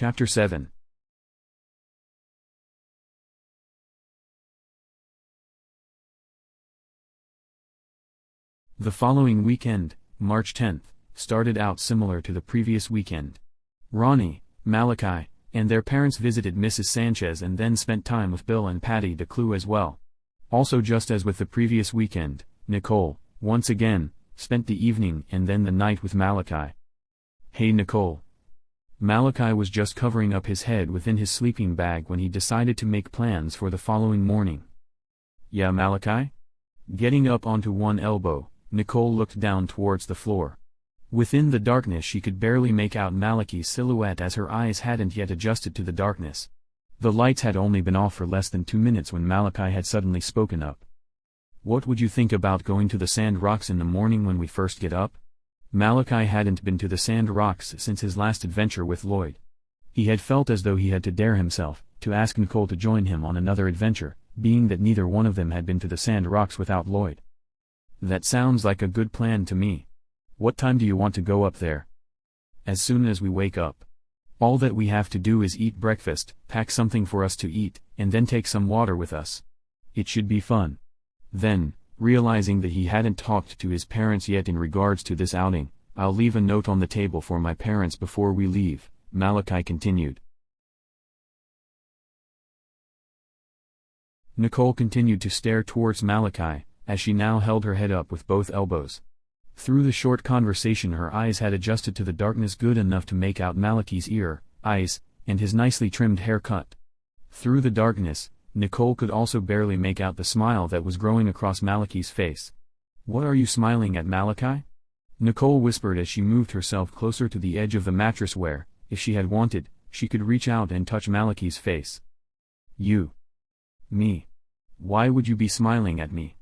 Chapter 7. The following weekend, March 10th, started out similar to the previous weekend. Ronnie, Malachi, and their parents visited Mrs. Sanchez and then spent time with Bill and Patty DeClue as well. Also, just as with the previous weekend, Nicole, once again, spent the evening and then the night with Malachi. "Hey Nicole." Malachi was just covering up his head within his sleeping bag when he decided to make plans for the following morning. "Yeah, Malachi?" Getting up onto one elbow, Nicole looked down towards the floor. Within the darkness she could barely make out Malachi's silhouette as her eyes hadn't yet adjusted to the darkness. The lights had only been off for less than 2 minutes when Malachi had suddenly spoken up. "What would you think about going to the Sand Rocks in the morning when we first get up?" Malachi hadn't been to the Sand Rocks since his last adventure with Lloyd. He had felt as though he had to dare himself to ask Nicole to join him on another adventure, being that neither one of them had been to the Sand Rocks without Lloyd. "That sounds like a good plan to me. What time do you want to go up there?" "As soon as we wake up. All that we have to do is eat breakfast, pack something for us to eat, and then take some water with us. It should be fun." Then, realizing that he hadn't talked to his parents yet in regards to this outing, "I'll leave a note on the table for my parents before we leave," Malachi continued. Nicole continued to stare towards Malachi, as she now held her head up with both elbows. Through the short conversation her eyes had adjusted to the darkness good enough to make out Malachi's eyes, and his nicely trimmed haircut. Through the darkness, Nicole could also barely make out the smile that was growing across Malachi's face. "What are you smiling at, Malachi?" Nicole whispered as she moved herself closer to the edge of the mattress where, if she had wanted, she could reach out and touch Malachi's face. "You. Me. Why would you be smiling at me?"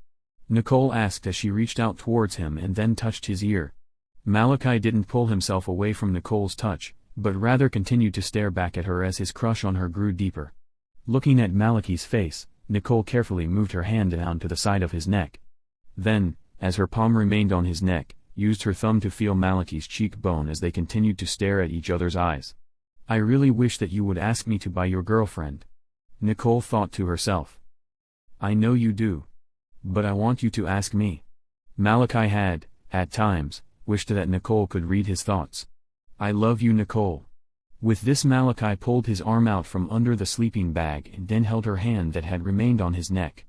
Nicole asked as she reached out towards him and then touched his ear. Malachi didn't pull himself away from Nicole's touch, but rather continued to stare back at her as his crush on her grew deeper. Looking at Malachi's face, Nicole carefully moved her hand down to the side of his neck. Then, as her palm remained on his neck, used her thumb to feel Malachi's cheekbone as they continued to stare at each other's eyes. "I really wish that you would ask me to be your girlfriend," Nicole thought to herself. "I know you do. But I want you to ask me." Malachi had, at times, wished that Nicole could read his thoughts. "I love you, Nicole." With this, Malachi pulled his arm out from under the sleeping bag and then held her hand that had remained on his neck.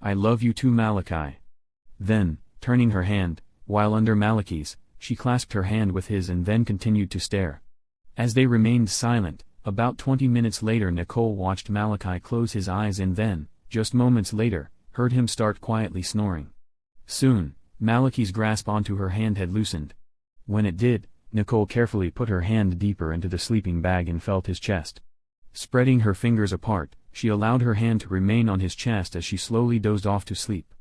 "I love you too, Malachi." Then, turning her hand, while under Malachi's, she clasped her hand with his and then continued to stare. As they remained silent, about 20 minutes later Nicole watched Malachi close his eyes and then, just moments later, heard him start quietly snoring. Soon, Malachi's grasp onto her hand had loosened. When it did, Nicole carefully put her hand deeper into the sleeping bag and felt his chest. Spreading her fingers apart, she allowed her hand to remain on his chest as she slowly dozed off to sleep.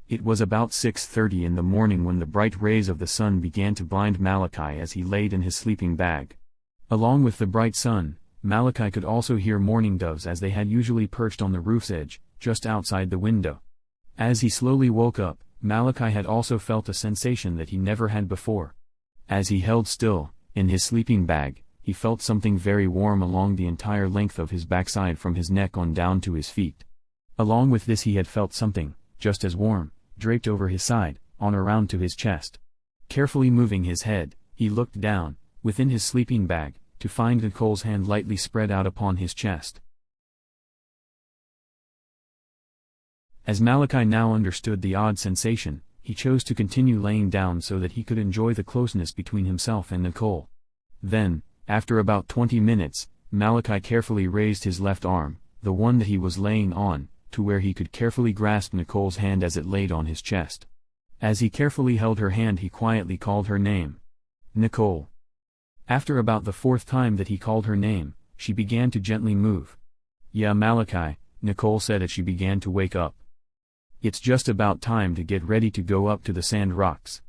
It was about 6:30 in the morning when the bright rays of the sun began to blind Malachi as he laid in his sleeping bag. Along with the bright sun, Malachi could also hear mourning doves as they had usually perched on the roof's edge, just outside the window. As he slowly woke up, Malachi had also felt a sensation that he never had before. As he held still, in his sleeping bag, he felt something very warm along the entire length of his backside from his neck on down to his feet. Along with this he had felt something, just as warm, draped over his side, on around to his chest. Carefully moving his head, he looked down, within his sleeping bag, to find Nicole's hand lightly spread out upon his chest. As Malachi now understood the odd sensation, he chose to continue laying down so that he could enjoy the closeness between himself and Nicole. Then, after about 20 minutes, Malachi carefully raised his left arm, the one that he was laying on, to where he could carefully grasp Nicole's hand as it laid on his chest. As he carefully held her hand he quietly called her name. "Nicole." After about the 4th time that he called her name, she began to gently move. "Yeah, Malachi," Nicole said as she began to wake up. "It's just about time to get ready to go up to the Sand Rocks."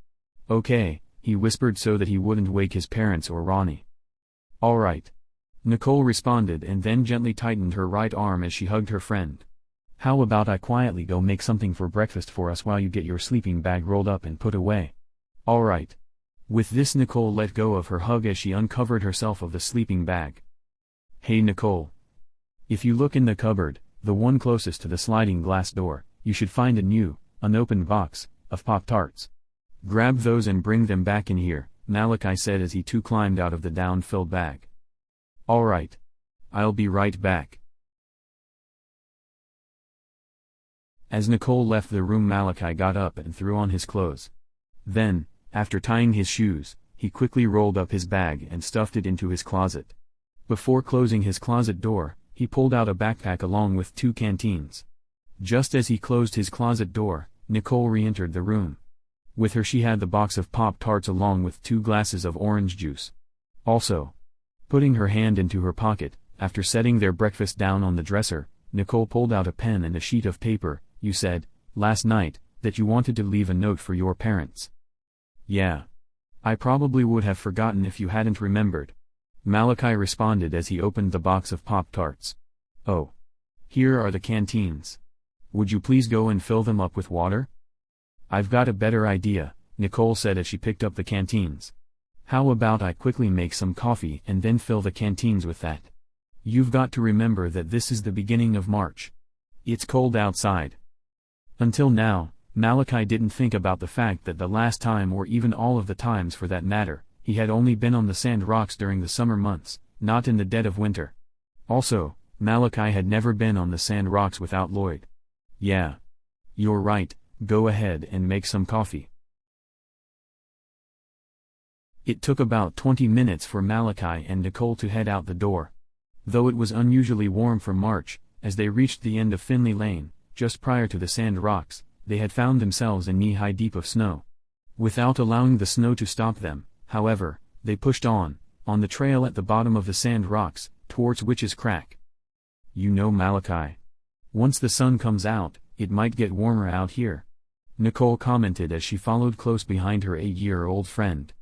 "Okay," he whispered so that he wouldn't wake his parents or Ronnie. "All right," Nicole responded and then gently tightened her right arm as she hugged her friend. "How about I quietly go make something for breakfast for us while you get your sleeping bag rolled up and put away?" "All right." With this, Nicole let go of her hug as she uncovered herself of the sleeping bag. "Hey Nicole. If you look in the cupboard, the one closest to the sliding glass door, you should find a new, unopened box of Pop-Tarts. Grab those and bring them back in here," Malachi said as he too climbed out of the down-filled bag. "All right. I'll be right back." As Nicole left the room, Malachi got up and threw on his clothes. Then, after tying his shoes, he quickly rolled up his bag and stuffed it into his closet. Before closing his closet door, he pulled out a backpack along with 2 canteens. Just as he closed his closet door, Nicole re-entered the room. With her she had the box of Pop-Tarts along with 2 glasses of orange juice. Also, putting her hand into her pocket, after setting their breakfast down on the dresser, Nicole pulled out a pen and a sheet of paper. "You said, last night, that you wanted to leave a note for your parents." "Yeah. I probably would have forgotten if you hadn't remembered," Malachi responded as he opened the box of Pop-Tarts. "Oh. Here are the canteens. Would you please go and fill them up with water?" "I've got a better idea," Nicole said as she picked up the canteens. "How about I quickly make some coffee and then fill the canteens with that? You've got to remember that this is the beginning of March. It's cold outside." Until now, Malachi didn't think about the fact that the last time, or even all of the times for that matter, he had only been on the Sand Rocks during the summer months, not in the dead of winter. Also, Malachi had never been on the Sand Rocks without Lloyd. "Yeah. You're right, go ahead and make some coffee." It took about 20 minutes for Malachi and Nicole to head out the door. Though it was unusually warm for March, as they reached the end of Finley Lane, just prior to the Sand Rocks, they had found themselves in knee-high deep of snow. Without allowing the snow to stop them, however, they pushed on the trail at the bottom of the Sand Rocks, towards Witch's Crack. "You know, Malachi, once the sun comes out, it might get warmer out here," Nicole commented as she followed close behind her 8-year-old friend.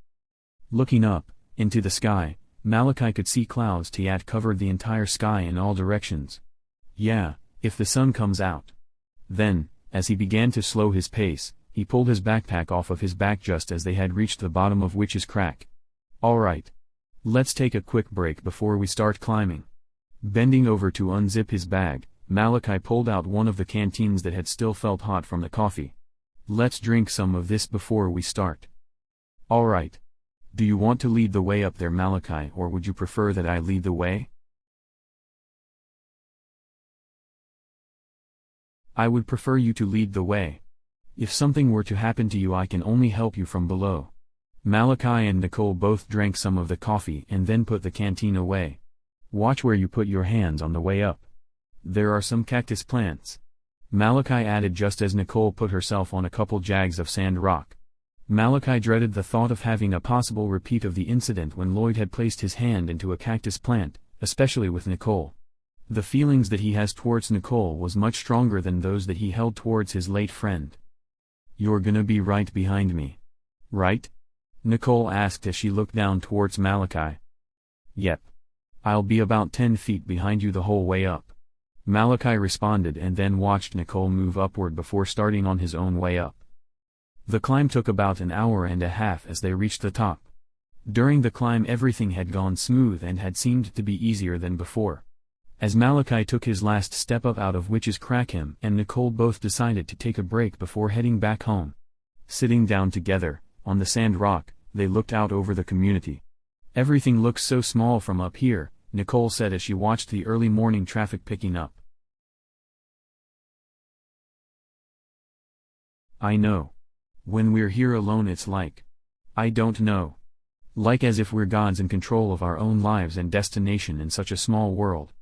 Looking up into the sky, Malachi could see clouds that covered the entire sky in all directions. "Yeah, if the sun comes out." Then, as he began to slow his pace, he pulled his backpack off of his back just as they had reached the bottom of Witch's Crack. "All right. Let's take a quick break before we start climbing." Bending over to unzip his bag, Malachi pulled out one of the canteens that had still felt hot from the coffee. "Let's drink some of this before we start." "All right. Do you want to lead the way up there, Malachi, or would you prefer that I lead the way?" "I would prefer you to lead the way. If something were to happen to you, I can only help you from below." Malachi and Nicole both drank some of the coffee and then put the canteen away. "Watch where you put your hands on the way up. There are some cactus plants," Malachi added just as Nicole put herself on a couple jags of sand rock. Malachi dreaded the thought of having a possible repeat of the incident when Lloyd had placed his hand into a cactus plant, especially with Nicole. The feelings that he has towards Nicole was much stronger than those that he held towards his late friend. "You're gonna be right behind me, right?" Nicole asked as she looked down towards Malachi. "Yep. I'll be about 10 feet behind you the whole way up," Malachi responded and then watched Nicole move upward before starting on his own way up. The climb took about an hour and a half as they reached the top. During the climb everything had gone smooth and had seemed to be easier than before. As Malachi took his last step up out of Witch's Crack, him and Nicole both decided to take a break before heading back home. Sitting down together, on the sand rock, they looked out over the community. "Everything looks so small from up here," Nicole said as she watched the early morning traffic picking up. "I know. When we're here alone it's like, I don't know. Like as if we're gods in control of our own lives and destination in such a small world."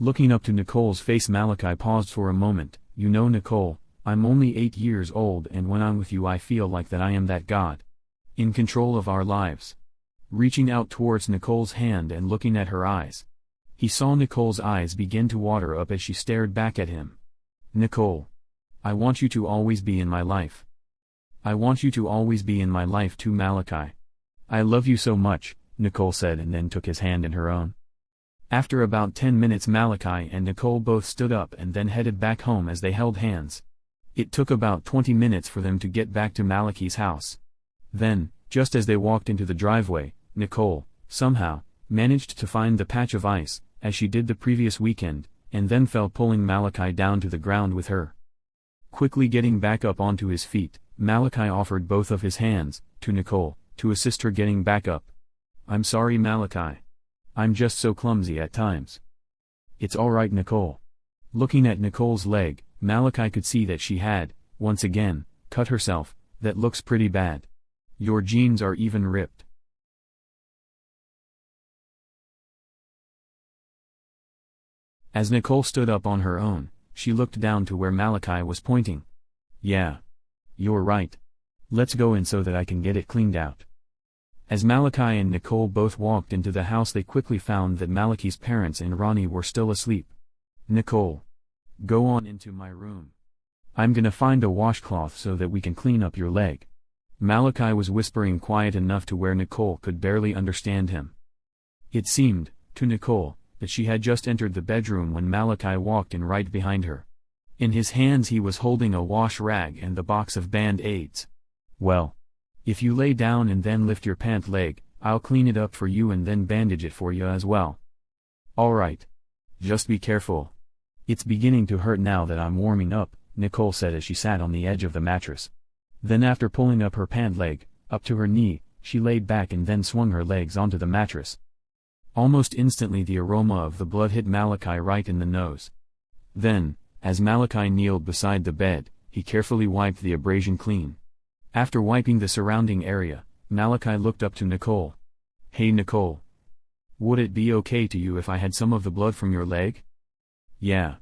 Looking up to Nicole's face, Malachi paused for a moment. "You know, Nicole, I'm only 8 years old, and when I'm with you I feel like that I am that god. In control of our lives." Reaching out towards Nicole's hand and looking at her eyes, he saw Nicole's eyes begin to water up as she stared back at him. "Nicole, I want you to always be in my life. I want you to always be in my life too, Malachi. I love you so much," Nicole said and then took his hand in her own. After about 10 minutes Malachi and Nicole both stood up and then headed back home as they held hands. It took about 20 minutes for them to get back to Malachi's house. Then, Just as they walked into the driveway, Nicole, somehow, managed to find the patch of ice, as she did the previous weekend, and then fell, pulling Malachi down to the ground with her. Quickly getting back up onto his feet, Malachi offered both of his hands to Nicole to assist her getting back up. "I'm sorry, Malachi. I'm just so clumsy at times." "It's alright, Nicole." Looking at Nicole's leg, Malachi could see that she had, once again, cut herself. "That looks pretty bad. Your jeans are even ripped." As Nicole stood up on her own, she looked down to where Malachi was pointing. "Yeah. You're right. Let's go in so that I can get it cleaned out." As Malachi and Nicole both walked into the house, they quickly found that Malachi's parents and Ronnie were still asleep. "Nicole, go on into my room. I'm gonna find a washcloth so that we can clean up your leg." Malachi was whispering quiet enough to where Nicole could barely understand him. It seemed, to Nicole, that she had just entered the bedroom when Malachi walked in right behind her. In his hands he was holding a wash rag and the box of Band-Aids. "Well, if you lay down and then lift your pant leg, I'll clean it up for you and then bandage it for you as well." "Alright. Just be careful. It's beginning to hurt now that I'm warming up," Nicole said as she sat on the edge of the mattress. Then after pulling up her pant leg, up to her knee, she laid back and then swung her legs onto the mattress. Almost instantly the aroma of the blood hit Malachi right in the nose. Then, as Malachi kneeled beside the bed, he carefully wiped the abrasion clean. After wiping the surrounding area, Malachi looked up to Nicole. "Hey Nicole. Would it be okay to you if I had some of the blood from your leg?" "Yeah.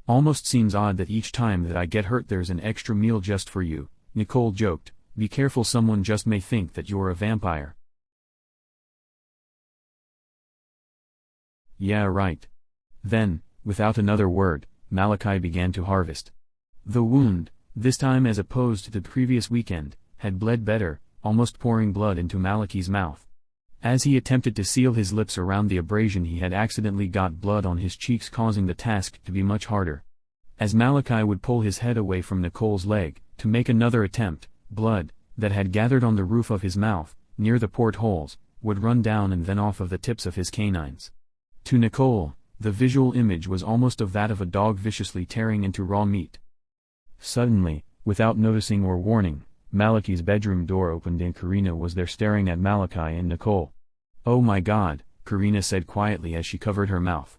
Almost seems odd that each time that I get hurt there's an extra meal just for you," Nicole joked. "Be careful, someone just may think that you're a vampire." "Yeah, right." Then, without another word, Malachi began to harvest. The wound, this time as opposed to the previous weekend, had bled better, almost pouring blood into Malachi's mouth. As he attempted to seal his lips around the abrasion, he had accidentally got blood on his cheeks, causing the task to be much harder. As Malachi would pull his head away from Nicole's leg, to make another attempt, blood, that had gathered on the roof of his mouth, near the portholes, would run down and then off of the tips of his canines. To Nicole, the visual image was almost of that of a dog viciously tearing into raw meat. Suddenly, without noticing or warning, Malachi's bedroom door opened and Karina was there staring at Malachi and Nicole. "Oh my God," Karina said quietly as she covered her mouth.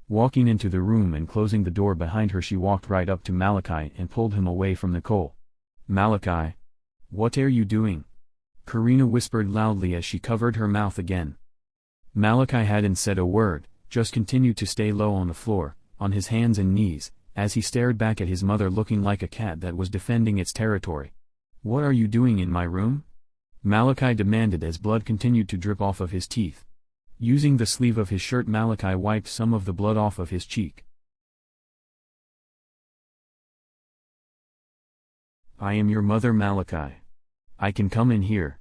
Walking into the room and closing the door behind her, she walked right up to Malachi and pulled him away from Nicole. "Malachi. What are you doing?" Karina whispered loudly as she covered her mouth again. Malachi hadn't said a word, just continued to stay low on the floor, on his hands and knees, as he stared back at his mother looking like a cat that was defending its territory. "What are you doing in my room?" Malachi demanded as blood continued to drip off of his teeth. Using the sleeve of his shirt, Malachi wiped some of the blood off of his cheek. "I am your mother, Malachi. I can come in here,"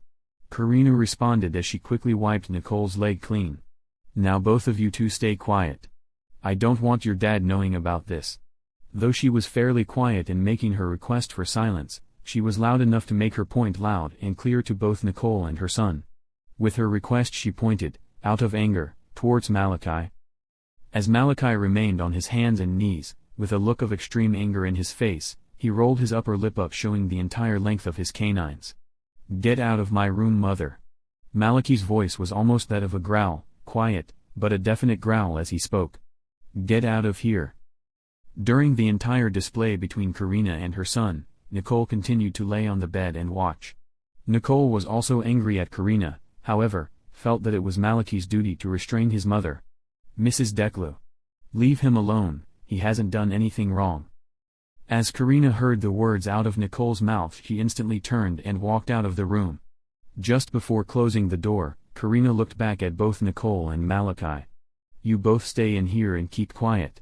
Karina responded as she quickly wiped Nicole's leg clean. "Now both of you two stay quiet. I don't want your dad knowing about this." Though she was fairly quiet in making her request for silence, she was loud enough to make her point loud and clear to both Nicole and her son. With her request she pointed, out of anger, towards Malachi. As Malachi remained on his hands and knees, with a look of extreme anger in his face, he rolled his upper lip up, showing the entire length of his canines. "Get out of my room, mother." Malachi's voice was almost that of a growl, quiet, but a definite growl as he spoke. "Get out of here." During the entire display between Karina and her son, Nicole continued to lay on the bed and watch. Nicole was also angry at Karina, however, felt that it was Malachi's duty to restrain his mother. "Mrs. Declo. Leave him alone, he hasn't done anything wrong." As Karina heard the words out of Nicole's mouth, she instantly turned and walked out of the room. Just before closing the door, Karina looked back at both Nicole and Malachi. "You both stay in here and keep quiet."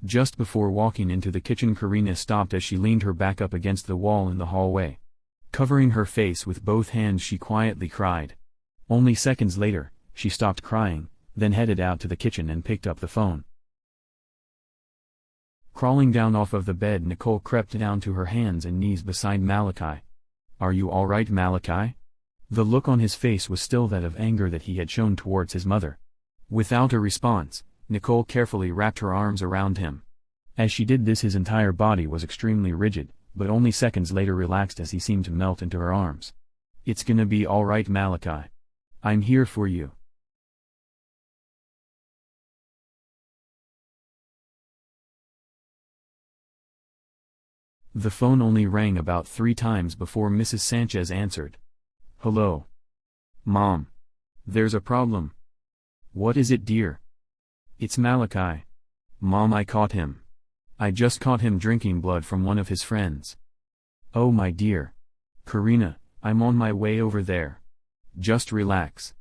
Just before walking into the kitchen, Karina stopped as she leaned her back up against the wall in the hallway. Covering her face with both hands, she quietly cried. Only seconds later, she stopped crying, then headed out to the kitchen and picked up the phone. Crawling down off of the bed, Nicole crept down to her hands and knees beside Malachi. "Are you alright, Malachi?" The look on his face was still that of anger that he had shown towards his mother. Without a response, Nicole carefully wrapped her arms around him. As she did this, his entire body was extremely rigid, but only seconds later relaxed as he seemed to melt into her arms. "It's gonna be all right, Malachi. I'm here for you." The phone only rang about 3 times before Mrs. Sanchez answered. "Hello? Mom. There's a problem." "What is it, dear?" "It's Malachi. Mom, I caught him. I just caught him drinking blood from one of his friends." "Oh my dear. Karina, I'm on my way over there. Just relax.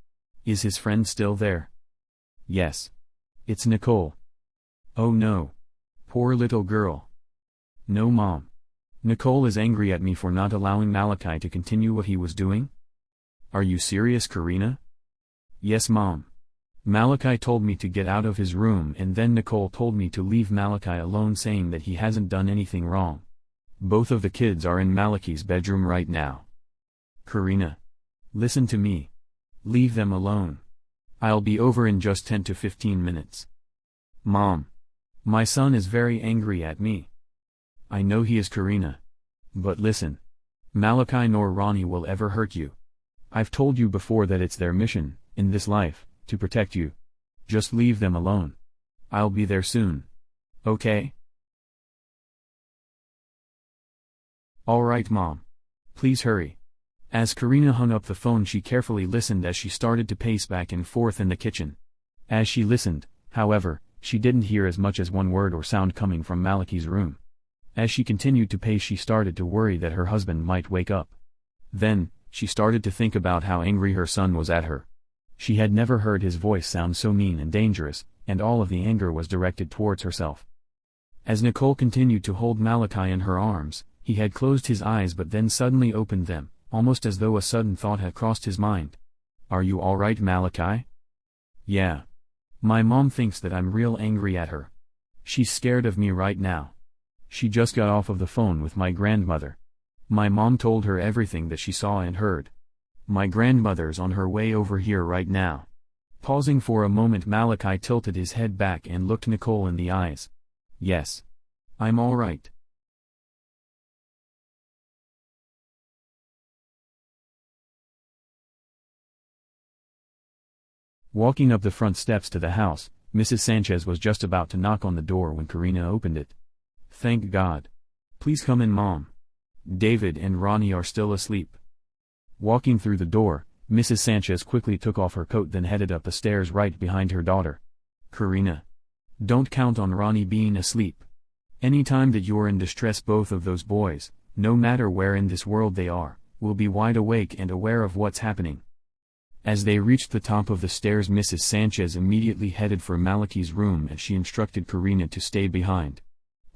Is his friend still there?" "Yes. It's Nicole." "Oh no. Poor little girl." "No, Mom. Nicole is angry at me for not allowing Malachi to continue what he was doing." "Are you serious, Karina?" "Yes, Mom. Malachi told me to get out of his room, and then Nicole told me to leave Malachi alone, saying that he hasn't done anything wrong. Both of the kids are in Malachi's bedroom right now." "Karina. Listen to me. Leave them alone. I'll be over in just 10 to 15 minutes. "Mom. My son is very angry at me." "I know he is, Karina. But listen. Malachi nor Ronnie will ever hurt you. I've told you before that it's their mission, in this life, to protect you. Just leave them alone. I'll be there soon. Okay?" "All right, Mom. Please hurry." As Karina hung up the phone, she carefully listened as she started to pace back and forth in the kitchen. As she listened, however, she didn't hear as much as one word or sound coming from Malachi's room. As she continued to pace, she started to worry that her husband might wake up. Then, she started to think about how angry her son was at her. She had never heard his voice sound so mean and dangerous, and all of the anger was directed towards herself. As Nicole continued to hold Malachi in her arms, he had closed his eyes but then suddenly opened them, almost as though a sudden thought had crossed his mind. "Are you all right, Malachi?" "Yeah. My mom thinks that I'm real angry at her. She's scared of me right now. She just got off of the phone with my grandmother. My mom told her everything that she saw and heard. My grandmother's on her way over here right now." Pausing for a moment, Malachi tilted his head back and looked Nicole in the eyes. "Yes. I'm all right." Walking up the front steps to the house, Mrs. Sanchez was just about to knock on the door when Karina opened it. "Thank God. Please come in, Mom. David and Ronnie are still asleep." Walking through the door, Mrs. Sanchez quickly took off her coat, then headed up the stairs right behind her daughter. "Karina. Don't count on Ronnie being asleep. Any time that you're in distress, both of those boys, no matter where in this world they are, will be wide awake and aware of what's happening." As they reached the top of the stairs, Mrs. Sanchez immediately headed for Malachi's room as she instructed Karina to stay behind.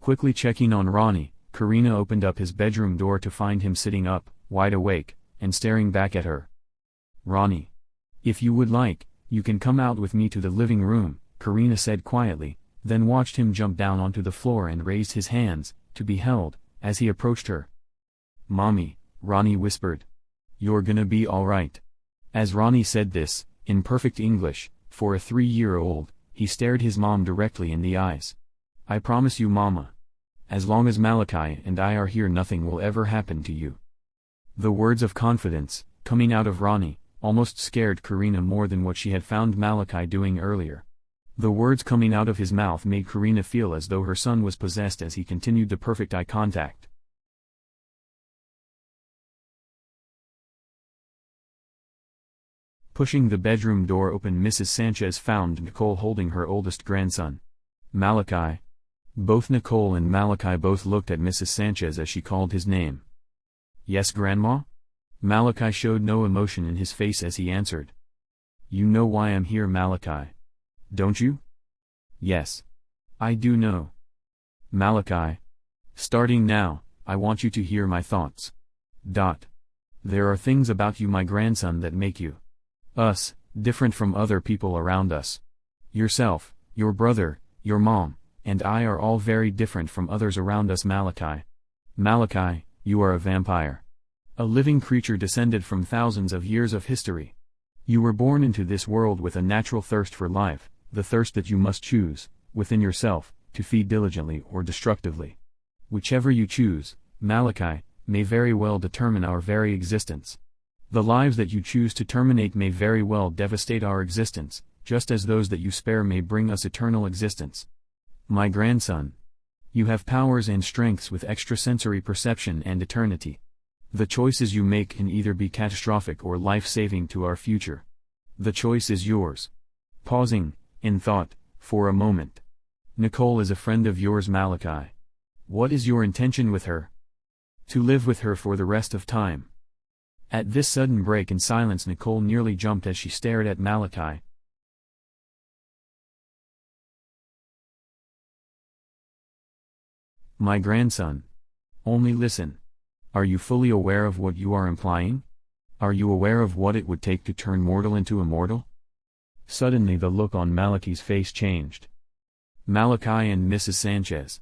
Quickly checking on Ronnie, Karina opened up his bedroom door to find him sitting up, wide awake, and staring back at her. "Ronnie. If you would like, you can come out with me to the living room," Karina said quietly, then watched him jump down onto the floor and raised his hands, to be held, as he approached her. "Mommy," Ronnie whispered. "You're gonna be all right." As Ronnie said this, in perfect English, for a 3-year-old, he stared his mom directly in the eyes. "I promise you, Mama. As long as Malachi and I are here, nothing will ever happen to you." The words of confidence, coming out of Ronnie, almost scared Karina more than what she had found Malachi doing earlier. The words coming out of his mouth made Karina feel as though her son was possessed as he continued the perfect eye contact. Pushing the bedroom door open, Mrs. Sanchez found Nicole holding her oldest grandson, Malachi. Both Nicole and Malachi both looked at Mrs. Sanchez as she called his name. "Yes, Grandma?" Malachi showed no emotion in his face as he answered. "You know why I'm here, Malachi. Don't you?" "Yes. I do know." "Malachi. Starting now, I want you to hear my thoughts. There are things about you, my grandson, that make you different from other people around us. Yourself, your brother, your mom, and I are all very different from others around us, Malachi. Malachi, you are a vampire. A living creature descended from thousands of years of history. You were born into this world with a natural thirst for life, the thirst that you must choose, within yourself, to feed diligently or destructively. Whichever you choose, Malachi, may very well determine our very existence. The lives that you choose to terminate may very well devastate our existence, just as those that you spare may bring us eternal existence. My grandson. You have powers and strengths with extrasensory perception and eternity. The choices you make can either be catastrophic or life-saving to our future. The choice is yours. Pausing, in thought, for a moment. Nicole is a friend of yours, Malachi. What is your intention with her? To live with her for the rest of time. At this sudden break in silence, Nicole nearly jumped as she stared at Malachi. My grandson. Only listen. Are you fully aware of what you are implying? Are you aware of what it would take to turn mortal into immortal? Suddenly the look on Malachi's face changed. Malachi and Mrs. Sanchez.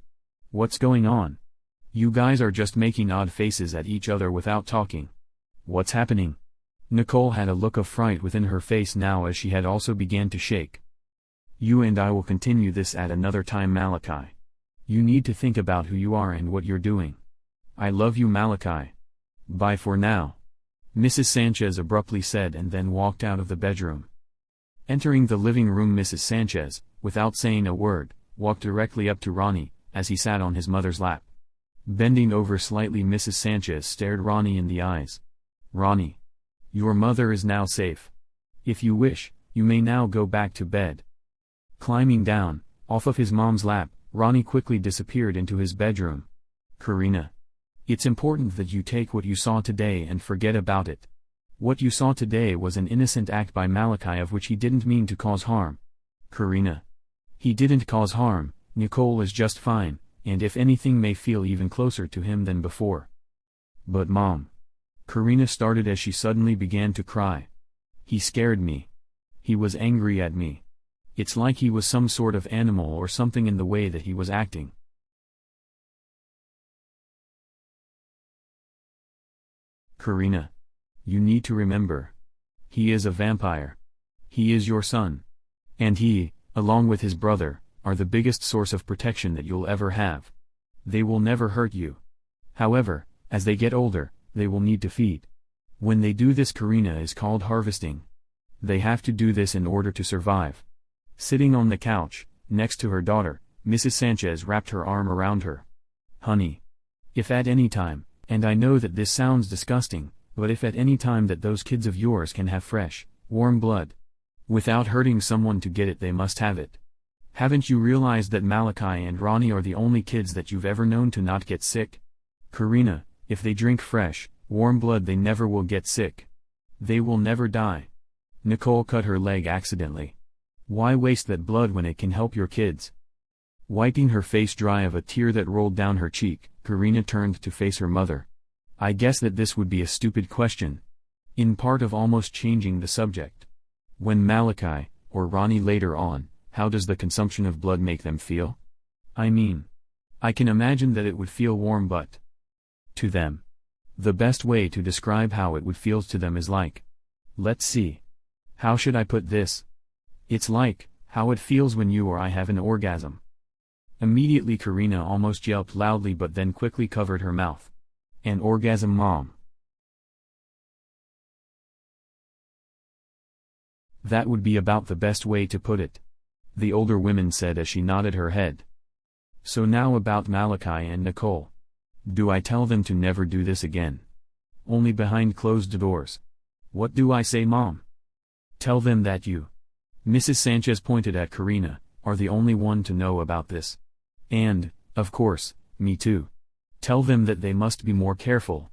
What's going on? You guys are just making odd faces at each other without talking. What's happening? Nicole had a look of fright within her face now as she had also began to shake. You and I will continue this at another time, Malachi. You need to think about who you are and what you're doing. I love you, Malachi. Bye for now. Mrs. Sanchez abruptly said and then walked out of the bedroom. Entering the living room, Mrs. Sanchez, without saying a word, walked directly up to Ronnie, as he sat on his mother's lap. Bending over slightly, Mrs. Sanchez stared Ronnie in the eyes. Ronnie. Your mother is now safe. If you wish, you may now go back to bed. Climbing down, off of his mom's lap, Ronnie quickly disappeared into his bedroom. Karina. It's important that you take what you saw today and forget about it. What you saw today was an innocent act by Malachi of which he didn't mean to cause harm. Karina. He didn't cause harm, Nicole is just fine, and if anything may feel even closer to him than before. But Mom. Karina started as she suddenly began to cry. He scared me. He was angry at me. It's like he was some sort of animal or something in the way that he was acting. Karina. You need to remember. He is a vampire. He is your son. And he, along with his brother, are the biggest source of protection that you'll ever have. They will never hurt you. However, as they get older, they will need to feed. When they do this, Karina, is called harvesting. They have to do this in order to survive. Sitting on the couch, next to her daughter, Mrs. Sanchez wrapped her arm around her. Honey. If at any time, and I know that this sounds disgusting, but if at any time that those kids of yours can have fresh, warm blood, without hurting someone to get it, they must have it. Haven't you realized that Malachi and Ronnie are the only kids that you've ever known to not get sick? Karina, if they drink fresh, warm blood, they never will get sick. They will never die. Nicole cut her leg accidentally. Why waste that blood when it can help your kids? Wiping her face dry of a tear that rolled down her cheek, Karina turned to face her mother. I guess that this would be a stupid question. In part of almost changing the subject. When Malachi, or Ronnie later on, how does the consumption of blood make them feel? I mean, I can imagine that it would feel warm, but to them. The best way to describe how it would feel to them is like, let's see. How should I put this? It's like, how it feels when you or I have an orgasm. Immediately Karina almost yelped loudly but then quickly covered her mouth. An orgasm, Mom. That would be about the best way to put it. The older woman said as she nodded her head. So now about Malachi and Nicole. Do I tell them to never do this again? Only behind closed doors. What do I say, Mom? Tell them that you, Mrs. Sanchez pointed at Karina, are the only one to know about this. And, of course, me too. Tell them that they must be more careful.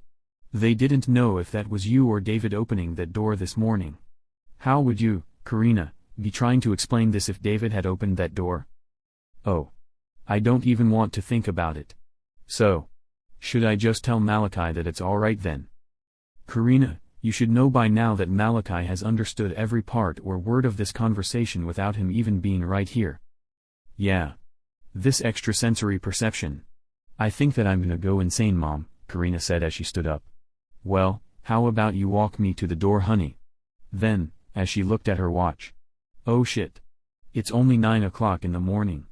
They didn't know if that was you or David opening that door this morning. How would you, Karina, be trying to explain this if David had opened that door? Oh. I don't even want to think about it. So. Should I just tell Malachi that it's alright then? Karina, you should know by now that Malachi has understood every part or word of this conversation without him even being right here. Yeah. This extrasensory perception. I think that I'm gonna go insane, Mom, Karina said as she stood up. Well, how about you walk me to the door, honey? Then, as she looked at her watch. Oh shit. It's only 9 o'clock in the morning.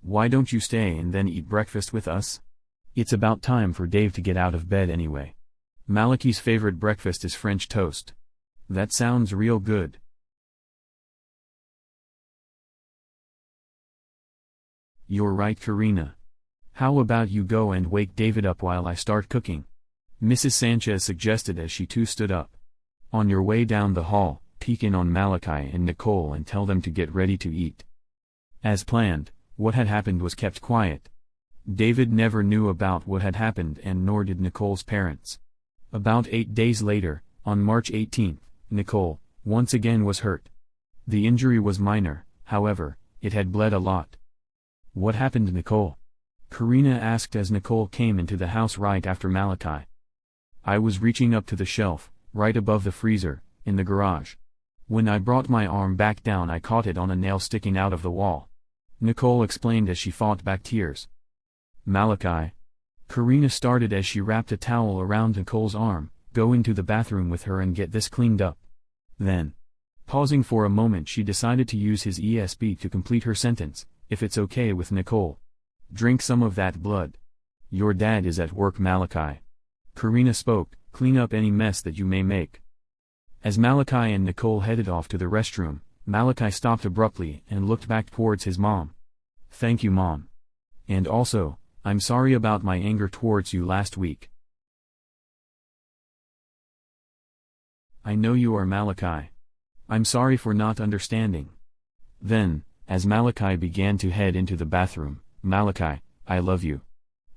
Why don't you stay and then eat breakfast with us? It's about time for Dave to get out of bed anyway. Malachi's favorite breakfast is French toast. That sounds real good. You're right, Karina. How about you go and wake David up while I start cooking? Mrs. Sanchez suggested as she too stood up. On your way down the hall, peek in on Malachi and Nicole and tell them to get ready to eat. As planned, what had happened was kept quiet. David never knew about what had happened and nor did Nicole's parents. About 8 days later, on March 18th, Nicole, once again was hurt. The injury was minor, however, it had bled a lot. What happened, Nicole? Karina asked as Nicole came into the house right after Malachi. I was reaching up to the shelf, right above the freezer, in the garage. When I brought my arm back down I caught it on a nail sticking out of the wall. Nicole explained as she fought back tears. Malachi. Karina started as she wrapped a towel around Nicole's arm. Go into the bathroom with her and get this cleaned up. Then, pausing for a moment, she decided to use his ESB to complete her sentence, if it's okay with Nicole. Drink some of that blood. Your dad is at work, Malachi. Karina spoke, clean up any mess that you may make. As Malachi and Nicole headed off to the restroom, Malachi stopped abruptly and looked back towards his mom. Thank you, Mom. And also, I'm sorry about my anger towards you last week. I know you are, Malachi. I'm sorry for not understanding. Then, as Malachi began to head into the bathroom, Malachi, I love you.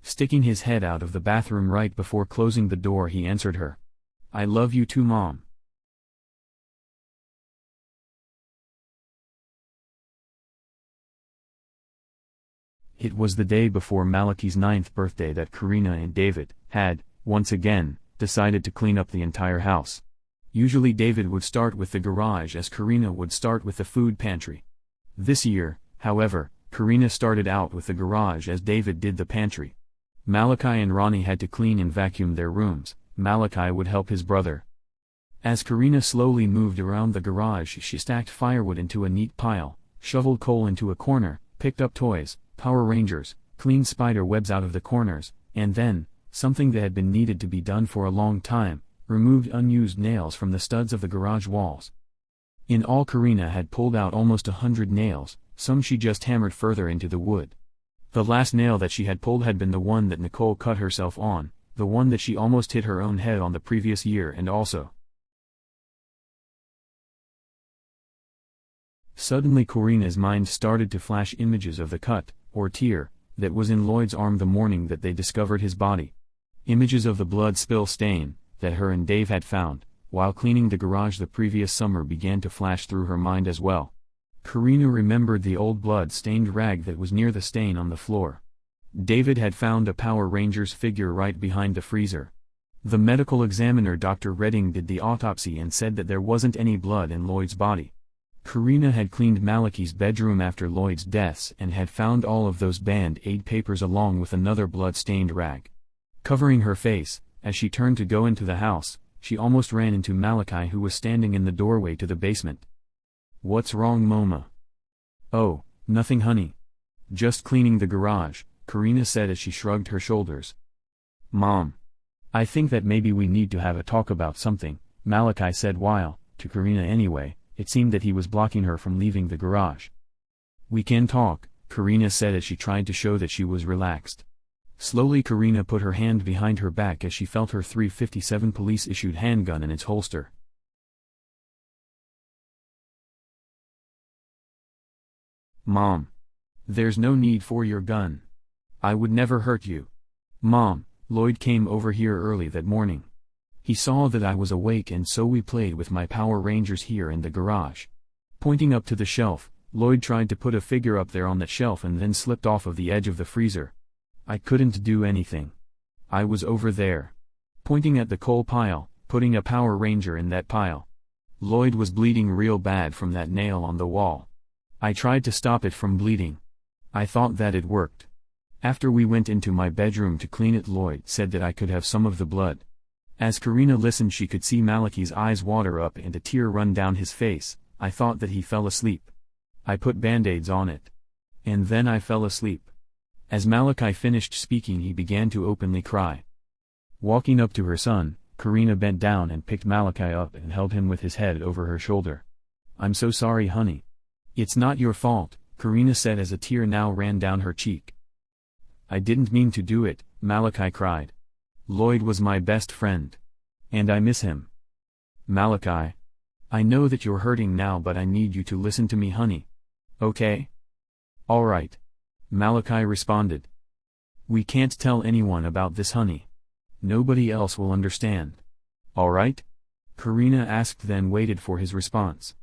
Sticking his head out of the bathroom right before closing the door, he answered her. I love you too, Mom. It was the day before Malachi's 9th birthday that Karina and David had, once again, decided to clean up the entire house. Usually David would start with the garage as Karina would start with the food pantry. This year, however, Karina started out with the garage as David did the pantry. Malachi and Ronnie had to clean and vacuum their rooms. Malachi would help his brother. As Karina slowly moved around the garage, she stacked firewood into a neat pile, shoveled coal into a corner, picked up toys, Power Rangers, cleaned spider webs out of the corners, and then, something that had been needed to be done for a long time, removed unused nails from the studs of the garage walls. In all, Karina had pulled out almost 100 nails, some she just hammered further into the wood. The last nail that she had pulled had been the one that Nicole cut herself on, the one that she almost hit her own head on the previous year, and also. Suddenly Karina's mind started to flash images of the cut, or tear, that was in Lloyd's arm the morning that they discovered his body. Images of the blood spill stain, that her and Dave had found, while cleaning the garage the previous summer began to flash through her mind as well. Karina remembered the old blood-stained rag that was near the stain on the floor. David had found a Power Rangers figure right behind the freezer. The medical examiner Dr. Redding did the autopsy and said that there wasn't any blood in Lloyd's body. Karina had cleaned Malachi's bedroom after Lloyd's deaths and had found all of those Band-Aid papers along with another blood-stained rag. Covering her face, as she turned to go into the house, she almost ran into Malachi, who was standing in the doorway to the basement. What's wrong, Moma? Oh, nothing, honey. Just cleaning the garage, Karina said as she shrugged her shoulders. Mom. I think that maybe we need to have a talk about something, Malachi said while, to Karina anyway, it seemed that he was blocking her from leaving the garage. We can talk, Karina said as she tried to show that she was relaxed. Slowly Karina put her hand behind her back as she felt her .357 police-issued handgun in its holster. Mom. There's no need for your gun. I would never hurt you. Mom, Lloyd came over here early that morning. He saw that I was awake and so we played with my Power Rangers here in the garage. Pointing up to the shelf, Lloyd tried to put a figure up there on that shelf and then slipped off of the edge of the freezer. I couldn't do anything. I was over there. Pointing at the coal pile, putting a Power Ranger in that pile. Lloyd was bleeding real bad from that nail on the wall. I tried to stop it from bleeding. I thought that it worked. After we went into my bedroom to clean it, Lloyd said that I could have some of the blood. As Karina listened, she could see Malachi's eyes water up and a tear run down his face. I thought that he fell asleep. I put band-aids on it. And then I fell asleep. As Malachi finished speaking, he began to openly cry. Walking up to her son, Karina bent down and picked Malachi up and held him with his head over her shoulder. "I'm so sorry, honey." "It's not your fault," Karina said as a tear now ran down her cheek. "I didn't mean to do it," Malachi cried. "Lloyd was my best friend. And I miss him." "Malachi, I know that you're hurting now, but I need you to listen to me, honey. Okay?" "All right," Malachi responded. "We can't tell anyone about this, honey. Nobody else will understand. All right?" Karina asked, then waited for his response.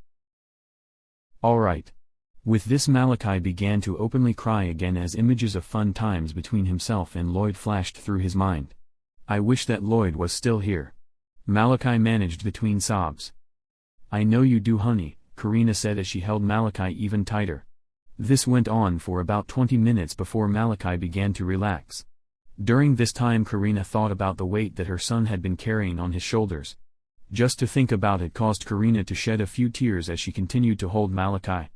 "All right." With this, Malachi began to openly cry again as images of fun times between himself and Lloyd flashed through his mind. "I wish that Lloyd was still here," Malachi managed between sobs. "I know you do, honey," Karina said as she held Malachi even tighter. This went on for about 20 minutes before Malachi began to relax. During this time, Karina thought about the weight that her son had been carrying on his shoulders. Just to think about it caused Karina to shed a few tears as she continued to hold Malachi.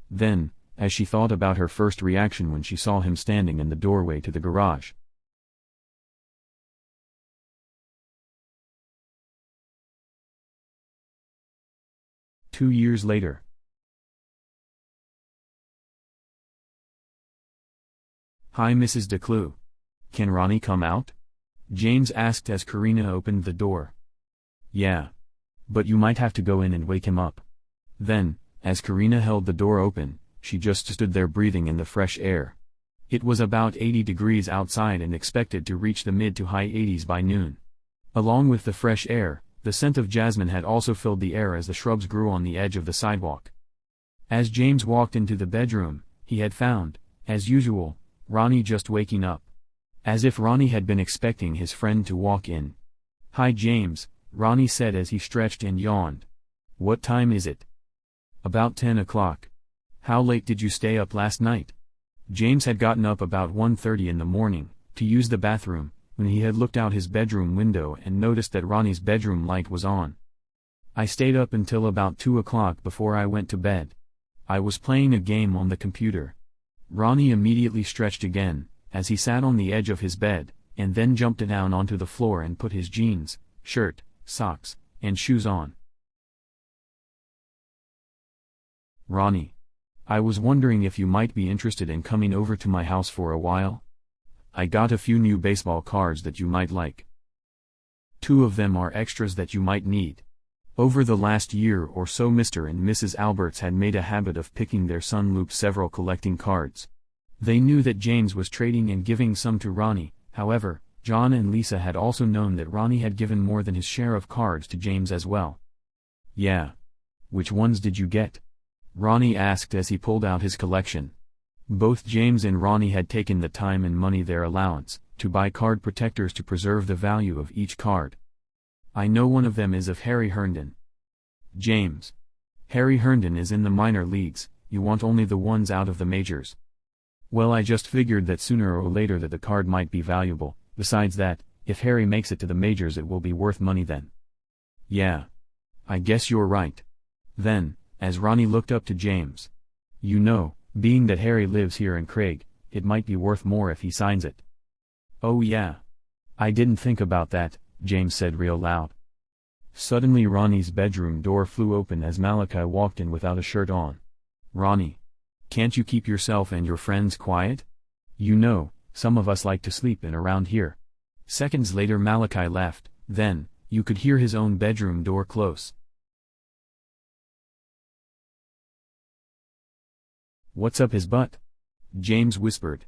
Then, as she thought about her first reaction when she saw him standing in the doorway to the garage. Two years later. "Hi, Mrs. DeClue. Can Ronnie come out?" James asked as Karina opened the door. "Yeah. But you might have to go in and wake him up." Then, as Karina held the door open, she just stood there breathing in the fresh air. It was about 80 degrees outside and expected to reach the mid to high 80s by noon. Along with the fresh air, the scent of jasmine had also filled the air as the shrubs grew on the edge of the sidewalk. As James walked into the bedroom, he had found, as usual, Ronnie just waking up. As if Ronnie had been expecting his friend to walk in. "Hi, James," Ronnie said as he stretched and yawned. "What time is it?" "About 10 o'clock. How late did you stay up last night?" James had gotten up about 1:30 in the morning, to use the bathroom, when he had looked out his bedroom window and noticed that Ronnie's bedroom light was on. "I stayed up until about 2 o'clock before I went to bed. I was playing a game on the computer." Ronnie immediately stretched again, as he sat on the edge of his bed, and then jumped down onto the floor and put his jeans, shirt, socks, and shoes on. "Ronnie, I was wondering if you might be interested in coming over to my house for a while. I got a few new baseball cards that you might like. 2 of them are extras that you might need." Over the last year or so, Mr. and Mrs. Alberts had made a habit of picking their son Luke several collecting cards. They knew that James was trading and giving some to Ronnie. However, John and Lisa had also known that Ronnie had given more than his share of cards to James as well. "Yeah. Which ones did you get?" Ronnie asked as he pulled out his collection. Both James and Ronnie had taken the time and money, their allowance, to buy card protectors to preserve the value of each card. "I know one of them is of Harry Herndon." "James. Harry Herndon is in the minor leagues, you want only the ones out of the majors." "Well, I just figured that sooner or later that the card might be valuable. Besides that, if Harry makes it to the majors it will be worth money then." "Yeah. I guess you're right." Then, as Ronnie looked up to James. "You know, being that Harry lives here in Craig, it might be worth more if he signs it." "Oh yeah. I didn't think about that," James said real loud. Suddenly Ronnie's bedroom door flew open as Malachi walked in without a shirt on. "Ronnie, can't you keep yourself and your friends quiet? You know, some of us like to sleep in around here." Seconds later Malachi left, then, you could hear his own bedroom door close. "What's up his butt?" James whispered.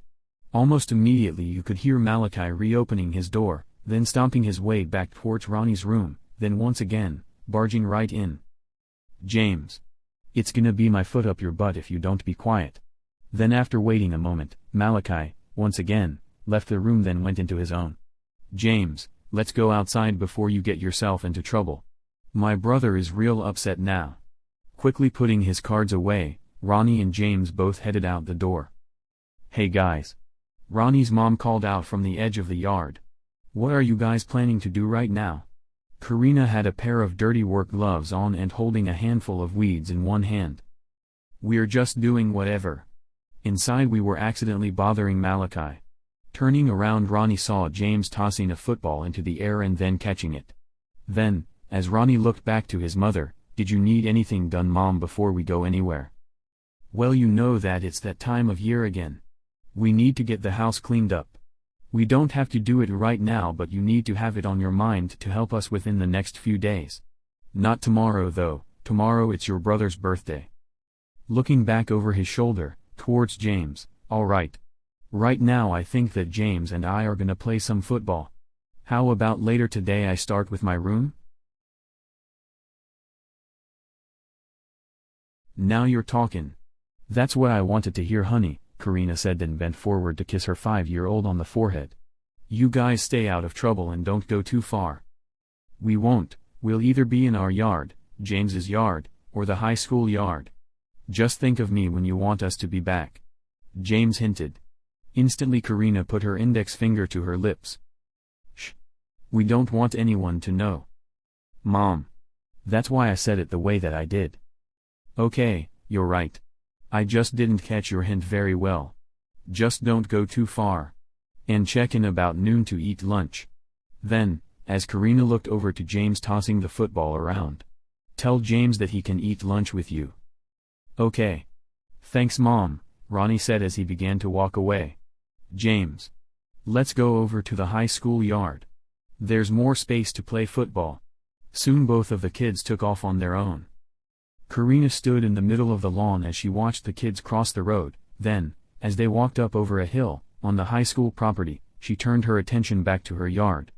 Almost immediately you could hear Malachi reopening his door, then stomping his way back towards Ronnie's room, then once again, barging right in. "James. It's gonna be my foot up your butt if you don't be quiet." Then after waiting a moment, Malachi, once again, left the room, then went into his own. "James, let's go outside before you get yourself into trouble. My brother is real upset now." Quickly putting his cards away, Ronnie and James both headed out the door. "Hey guys." Ronnie's mom called out from the edge of the yard. "What are you guys planning to do right now?" Karina had a pair of dirty work gloves on and holding a handful of weeds in one hand. "We're just doing whatever." Inside we were accidentally bothering Malachi. Turning around, Ronnie saw James tossing a football into the air and then catching it. Then, as Ronnie looked back to his mother, "Did you need anything done, Mom, before we go anywhere?" "Well, you know that it's that time of year again. We need to get the house cleaned up. We don't have to do it right now, but you need to have it on your mind to help us within the next few days. Not tomorrow though, tomorrow it's your brother's birthday." Looking back over his shoulder, towards James, "All right. Right now I think that James and I are gonna play some football. How about later today I start with my room?" "Now you're talkin'. That's what I wanted to hear, honey," Karina said, then bent forward to kiss her 5-year-old on the forehead. "You guys stay out of trouble and don't go too far." "We won't. We'll either be in our yard, James's yard, or the high school yard. Just think of me when you want us to be back," James hinted. Instantly Karina put her index finger to her lips. "Shh. We don't want anyone to know." "Mom. That's why I said it the way that I did." "Okay, you're right. I just didn't catch your hint very well. Just don't go too far. And check in about noon to eat lunch." Then, as Karina looked over to James tossing the football around, "Tell James that he can eat lunch with you." "Okay. Thanks, Mom," Ronnie said as he began to walk away. "James. Let's go over to the high school yard. There's more space to play football." Soon both of the kids took off on their own. Karina stood in the middle of the lawn as she watched the kids cross the road. Then, as they walked up over a hill, on the high school property, she turned her attention back to her yard.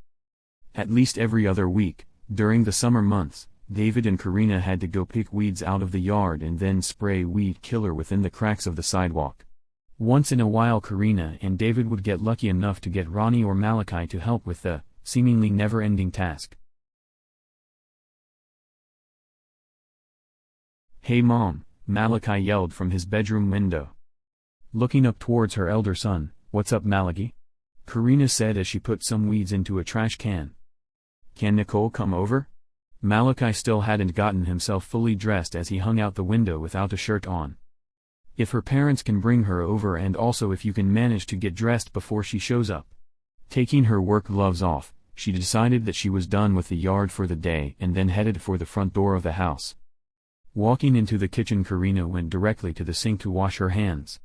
At least every other week, during the summer months, David and Karina had to go pick weeds out of the yard and then spray weed killer within the cracks of the sidewalk. Once in a while Karina and David would get lucky enough to get Ronnie or Malachi to help with the seemingly never-ending task. "Hey Mom," Malachi yelled from his bedroom window. Looking up towards her elder son, "What's up, Malachi?" Karina said as she put some weeds into a trash can. "Can Nicole come over?" Malachi still hadn't gotten himself fully dressed as he hung out the window without a shirt on. "If her parents can bring her over, and also if you can manage to get dressed before she shows up." Taking her work gloves off, she decided that she was done with the yard for the day and then headed for the front door of the house. Walking into the kitchen, Karina went directly to the sink to wash her hands.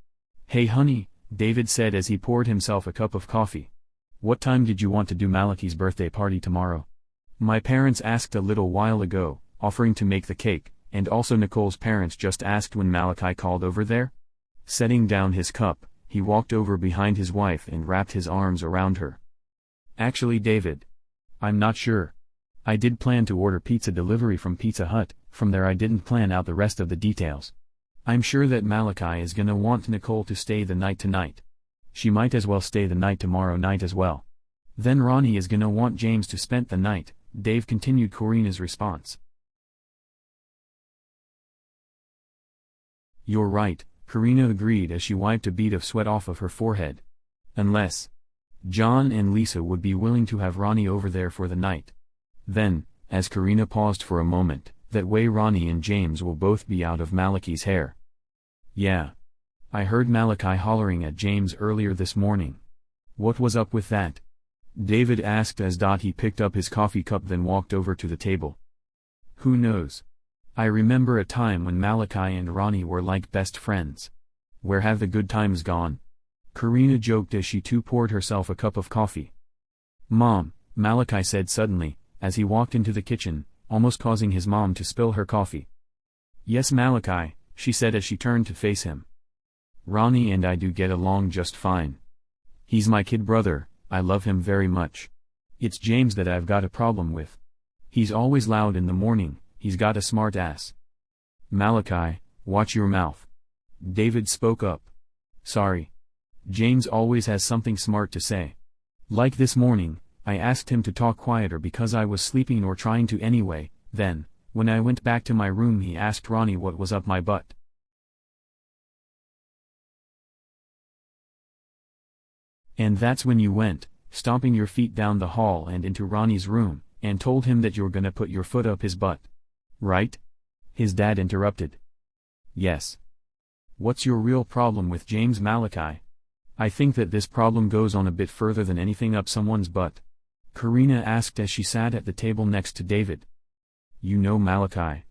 "Hey honey," David said as he poured himself a cup of coffee. "What time did you want to do Malachi's birthday party tomorrow?" "My parents asked a little while ago, offering to make the cake, and also Nicole's parents just asked when Malachi called over there." Setting down his cup, he walked over behind his wife and wrapped his arms around her. "Actually, David, I'm not sure. I did plan to order pizza delivery from Pizza Hut. From there I didn't plan out the rest of the details. I'm sure that Malachi is gonna want Nicole to stay the night tonight. She might as well stay the night tomorrow night as well. Then Ronnie is gonna want James to spend the night," Dave continued Karina's response. "You're right," Karina agreed as she wiped a bead of sweat off of her forehead. "Unless John and Lisa would be willing to have Ronnie over there for the night. Then, as Karina paused for a moment, that way Ronnie and James will both be out of Malachi's hair." "Yeah. I heard Malachi hollering at James earlier this morning. What was up with that?" David asked as he picked up his coffee cup then walked over to the table. "Who knows? I remember a time when Malachi and Ronnie were like best friends. Where have the good times gone?" Karina joked as she too poured herself a cup of coffee. "Mom," Malachi said suddenly, as he walked into the kitchen, almost causing his mom to spill her coffee. "Yes, Malachi," she said as she turned to face him. "Ronnie and I do get along just fine. He's my kid brother, I love him very much. It's James that I've got a problem with. He's always loud in the morning, he's got a smart ass." "Malachi, watch your mouth." David spoke up. "Sorry. James always has something smart to say. Like this morning, I asked him to talk quieter because I was sleeping or trying to anyway. Then, when I went back to my room, he asked Ronnie what was up my butt. And that's when you went, stomping your feet down the hall and into Ronnie's room," and told him that you're gonna put your foot up his butt. Right? His dad interrupted. Yes. What's your real problem with James Malachi? I think that this problem goes on a bit further than anything up someone's butt. Karina asked as she sat at the table next to David. You know Malachi.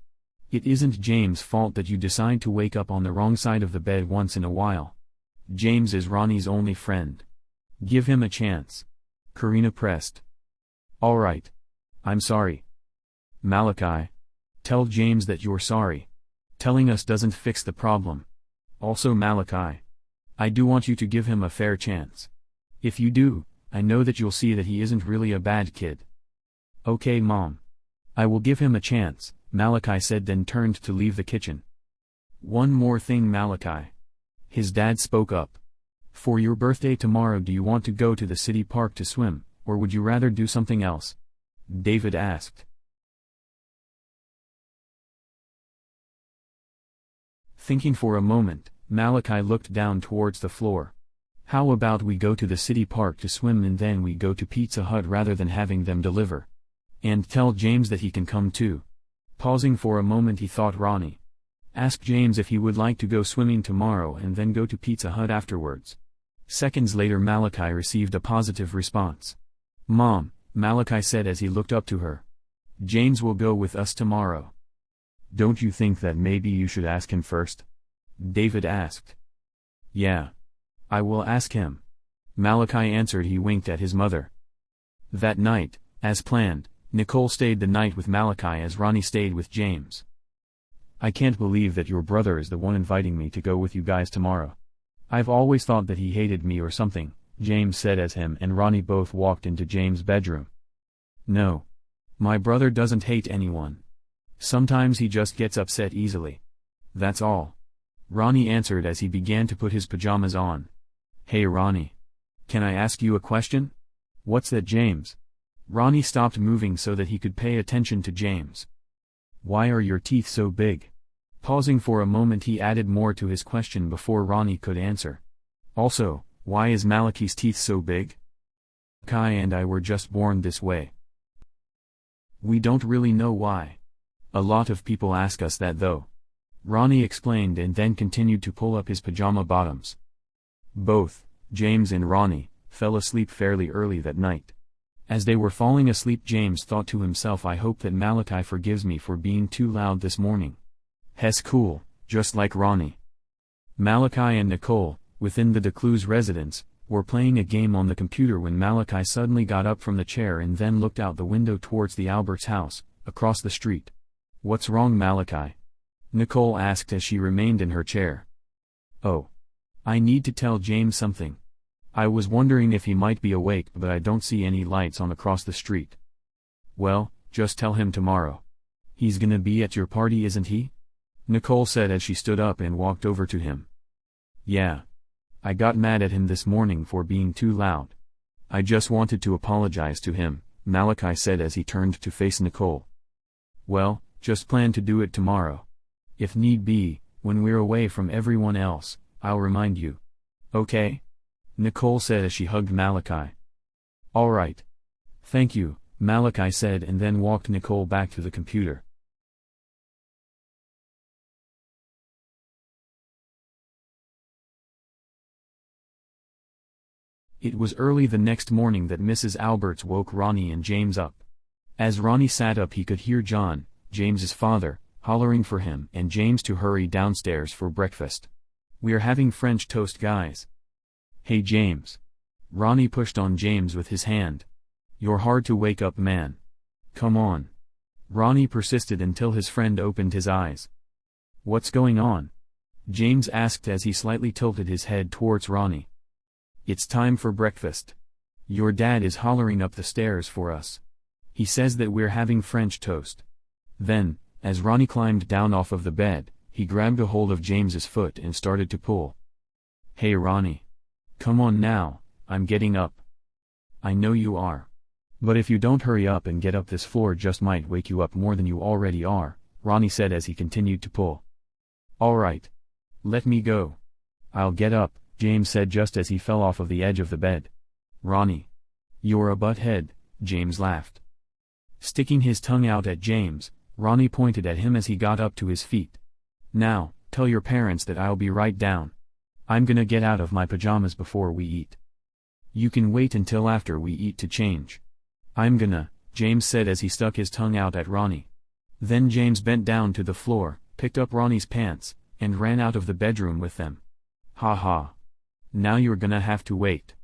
It isn't James' fault that you decide to wake up on the wrong side of the bed once in a while. James is Ronnie's only friend. Give him a chance. Karina pressed. All right. I'm sorry. Malachi. Tell James that you're sorry. Telling us doesn't fix the problem. Also Malachi. I do want you to give him a fair chance. If you do, I know that you'll see that he isn't really a bad kid. Okay, Mom. I will give him a chance, Malachi said, then turned to leave the kitchen. One more thing, Malachi. His dad spoke up. For your birthday tomorrow, do you want to go to the city park to swim, or would you rather do something else? David asked. Thinking for a moment, Malachi looked down towards the floor. How about we go to the city park to swim and then we go to Pizza Hut rather than having them deliver? And tell James that he can come too. Pausing for a moment, he thought Ronnie. Ask James if he would like to go swimming tomorrow and then go to Pizza Hut afterwards. Seconds later, Malachi received a positive response. Mom, Malachi said as he looked up to her. James will go with us tomorrow. Don't you think that maybe you should ask him first? David asked. Yeah. I will ask him. Malachi answered. He winked at his mother. That night, as planned, Nicole stayed the night with Malachi as Ronnie stayed with James. I can't believe that your brother is the one inviting me to go with you guys tomorrow. I've always thought that he hated me or something, James said as him and Ronnie both walked into James' bedroom. No. My brother doesn't hate anyone. Sometimes he just gets upset easily. That's all. Ronnie answered as he began to put his pajamas on. Hey Ronnie. Can I ask you a question? What's that, James? Ronnie stopped moving so that he could pay attention to James. Why are your teeth so big? Pausing for a moment, he added more to his question before Ronnie could answer. Also, why is Malachi's teeth so big? Kai and I were just born this way. We don't really know why. A lot of people ask us that though. Ronnie explained and then continued to pull up his pajama bottoms. Both, James and Ronnie, fell asleep fairly early that night. As they were falling asleep, James thought to himself, I hope that Malachi forgives me for being too loud this morning. Hess cool, just like Ronnie. Malachi and Nicole, within the Decluse residence, were playing a game on the computer when Malachi suddenly got up from the chair and then looked out the window towards the Alberts' house, across the street. What's wrong, Malachi? Nicole asked as she remained in her chair. Oh. I need to tell James something. I was wondering if he might be awake, but I don't see any lights on across the street. Well, just tell him tomorrow. He's gonna be at your party, isn't he? Nicole said as she stood up and walked over to him. Yeah. I got mad at him this morning for being too loud. I just wanted to apologize to him, Malachi said as he turned to face Nicole. Well, just plan to do it tomorrow. If need be, when we're away from everyone else, I'll remind you. Okay? Nicole said as she hugged Malachi. All right. Thank you, Malachi said and then walked Nicole back to the computer. It was early the next morning that Mrs. Alberts woke Ronnie and James up. As Ronnie sat up, he could hear John, James's father, hollering for him and James to hurry downstairs for breakfast. We're having French toast, guys. Hey James. Ronnie pushed on James with his hand. You're hard to wake up, man. Come on. Ronnie persisted until his friend opened his eyes. What's going on? James asked as he slightly tilted his head towards Ronnie. It's time for breakfast. Your dad is hollering up the stairs for us. He says that we're having French toast. Then, as Ronnie climbed down off of the bed, he grabbed a hold of James's foot and started to pull. Hey Ronnie. Come on now, I'm getting up. I know you are. But if you don't hurry up and get up, this floor just might wake you up more than you already are, Ronnie said as he continued to pull. All right. Let me go. I'll get up, James said just as he fell off of the edge of the bed. Ronnie. You're a butthead, James laughed. Sticking his tongue out at James, Ronnie pointed at him as he got up to his feet. "Now, tell your parents that I'll be right down. I'm gonna get out of my pajamas before we eat. You can wait until after we eat to change." "I'm gonna," James said as he stuck his tongue out at Ronnie. Then James bent down to the floor, picked up Ronnie's pants, and ran out of the bedroom with them. "Ha ha. Now you're gonna have to wait.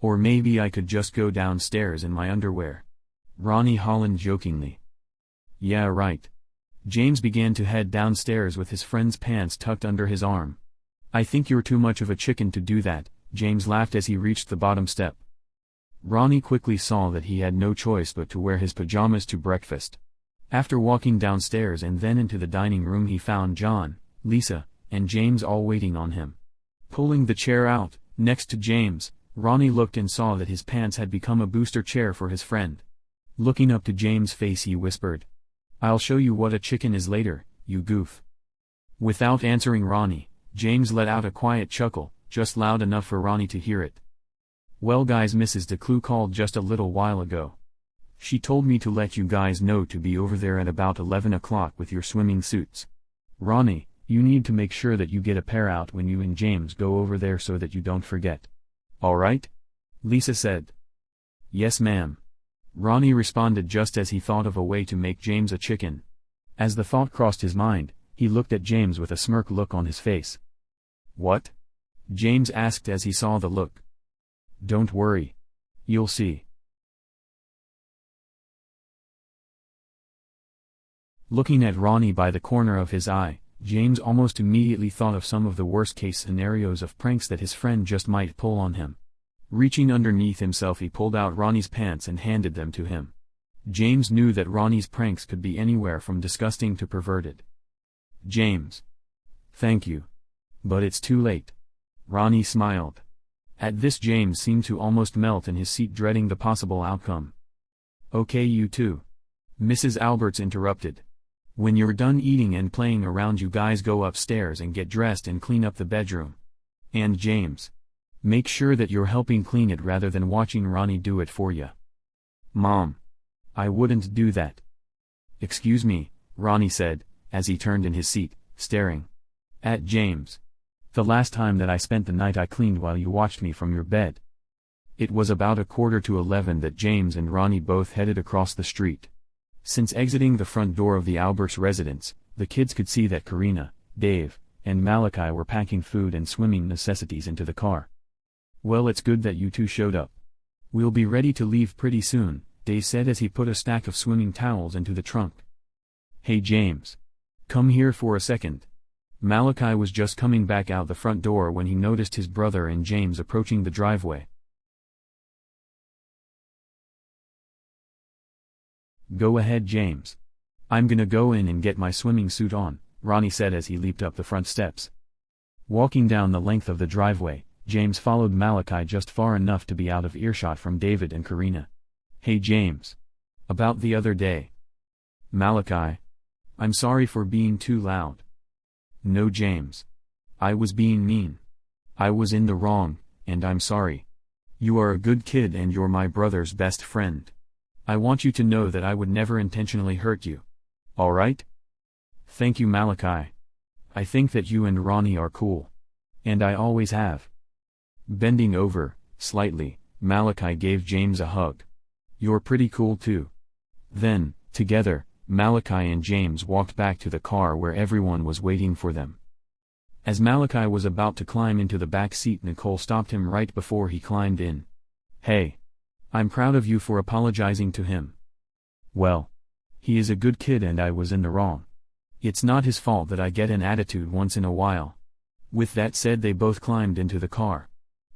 Or maybe I could just go downstairs in my underwear," Ronnie Holland jokingly. "Yeah right." James began to head downstairs with his friend's pants tucked under his arm. "I think you're too much of a chicken to do that," James laughed as he reached the bottom step. Ronnie quickly saw that he had no choice but to wear his pajamas to breakfast. After walking downstairs and then into the dining room, he found John, Lisa, and James all waiting on him. Pulling the chair out, next to James, Ronnie looked and saw that his pants had become a booster chair for his friend. Looking up to James' face, he whispered, "I'll show you what a chicken is later, you goof." Without answering Ronnie, James let out a quiet chuckle, just loud enough for Ronnie to hear it. "Well guys, Mrs. DeClue called just a little while ago. She told me to let you guys know to be over there at about 11 o'clock with your swimming suits. Ronnie, you need to make sure that you get a pair out when you and James go over there so that you don't forget. All right?" Lisa said. "Yes ma'am." Ronnie responded just as he thought of a way to make James a chicken. As the thought crossed his mind, he looked at James with a smirk look on his face. "What?" James asked as he saw the look. "Don't worry. You'll see." Looking at Ronnie by the corner of his eye, James almost immediately thought of some of the worst-case scenarios of pranks that his friend just might pull on him. Reaching underneath himself, he pulled out Ronnie's pants and handed them to him. James knew that Ronnie's pranks could be anywhere from disgusting to perverted. "James. Thank you. But it's too late." Ronnie smiled. At this, James seemed to almost melt in his seat, dreading the possible outcome. "Okay, you two," Mrs. Alberts interrupted. "When you're done eating and playing around, you guys go upstairs and get dressed and clean up the bedroom. And James, make sure that you're helping clean it rather than watching Ronnie do it for you." "Mom, I wouldn't do that." "Excuse me," Ronnie said, as he turned in his seat, staring at James. "The last time that I spent the night I cleaned while you watched me from your bed." It was about 11:15 that James and Ronnie both headed across the street. Since exiting the front door of the Alberts residence, the kids could see that Karina, Dave, and Malachi were packing food and swimming necessities into the car. "Well, it's good that you two showed up. We'll be ready to leave pretty soon," Dave said as he put a stack of swimming towels into the trunk. "Hey James. Come here for a second." Malachi was just coming back out the front door when he noticed his brother and James approaching the driveway. "Go ahead James. I'm gonna go in and get my swimming suit on," Ronnie said as he leaped up the front steps. Walking down the length of the driveway, James followed Malachi just far enough to be out of earshot from David and Karina. "Hey James. About the other day." "Malachi. I'm sorry for being too loud." "No James. I was being mean. I was in the wrong, and I'm sorry. You are a good kid and you're my brother's best friend. I want you to know that I would never intentionally hurt you. All right?" "Thank you Malachi. I think that you and Ronnie are cool. And I always have." Bending over, slightly, Malachi gave James a hug. "You're pretty cool too." Then, together, Malachi and James walked back to the car where everyone was waiting for them. As Malachi was about to climb into the back seat, Nicole stopped him right before he climbed in. "Hey. I'm proud of you for apologizing to him. Well, he is a good kid and I was in the wrong. It's not his fault that I get an attitude once in a while." With that said, they both climbed into the car.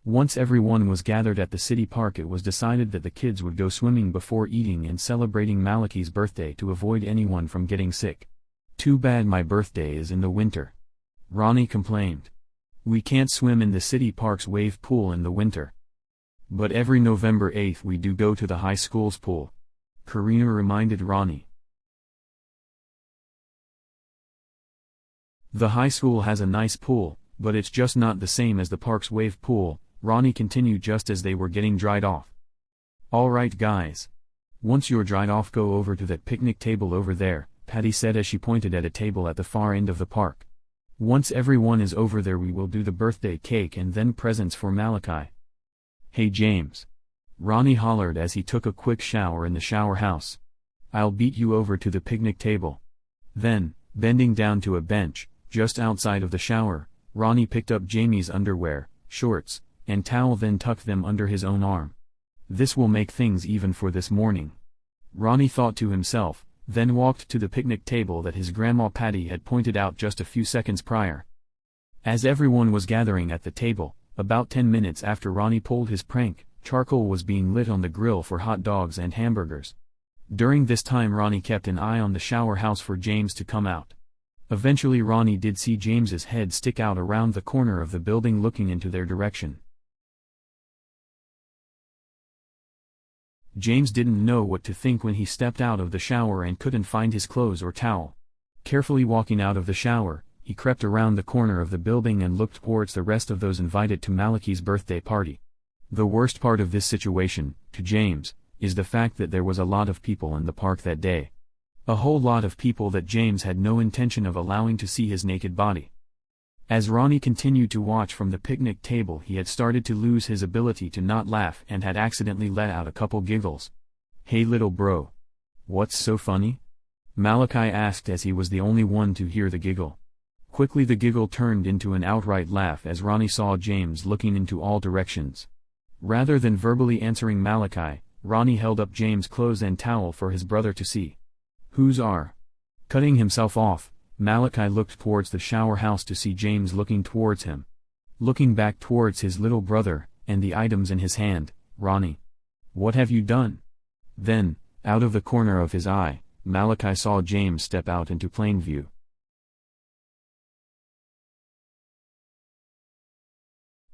Once everyone was gathered at the city park, it was decided that the kids would go swimming before eating and celebrating Malachi's birthday to avoid anyone from getting sick. "Too bad my birthday is in the winter," Ronnie complained. "We can't swim in the city park's wave pool in the winter." "But every November 8th we do go to the high school's pool," Karina reminded Ronnie. "The high school has a nice pool, but it's just not the same as the park's wave pool," Ronnie continued just as they were getting dried off. Alright guys. Once you're dried off, go over to that picnic table over there, Patty said as she pointed at a table at the far end of the park. Once everyone is over there, we will do the birthday cake and then presents for Malachi. Hey James. Ronnie hollered as he took a quick shower in the shower house. I'll beat you over to the picnic table. Then, bending down to a bench, just outside of the shower, Ronnie picked up Jamie's underwear, shorts, and towel, then tucked them under his own arm. This will make things even for this morning, Ronnie thought to himself, then walked to the picnic table that his grandma Patty had pointed out just a few seconds prior. As everyone was gathering at the table, about 10 minutes after Ronnie pulled his prank, charcoal was being lit on the grill for hot dogs and hamburgers. During this time Ronnie kept an eye on the shower house for James to come out. Eventually Ronnie did see James's head stick out around the corner of the building looking into their direction. James didn't know what to think when he stepped out of the shower and couldn't find his clothes or towel. Carefully walking out of the shower, he crept around the corner of the building and looked towards the rest of those invited to Malachi's birthday party. The worst part of this situation, to James, is the fact that there was a lot of people in the park that day. A whole lot of people that James had no intention of allowing to see his naked body. As Ronnie continued to watch from the picnic table, he had started to lose his ability to not laugh and had accidentally let out a couple giggles. Hey little bro. What's so funny? Malachi asked as he was the only one to hear the giggle. Quickly the giggle turned into an outright laugh as Ronnie saw James looking into all directions. Rather than verbally answering Malachi, Ronnie held up James' clothes and towel for his brother to see. Whose are? Cutting himself off, Malachi looked towards the shower house to see James looking towards him. Looking back towards his little brother, and the items in his hand, Ronnie. What have you done? Then, out of the corner of his eye, Malachi saw James step out into plain view.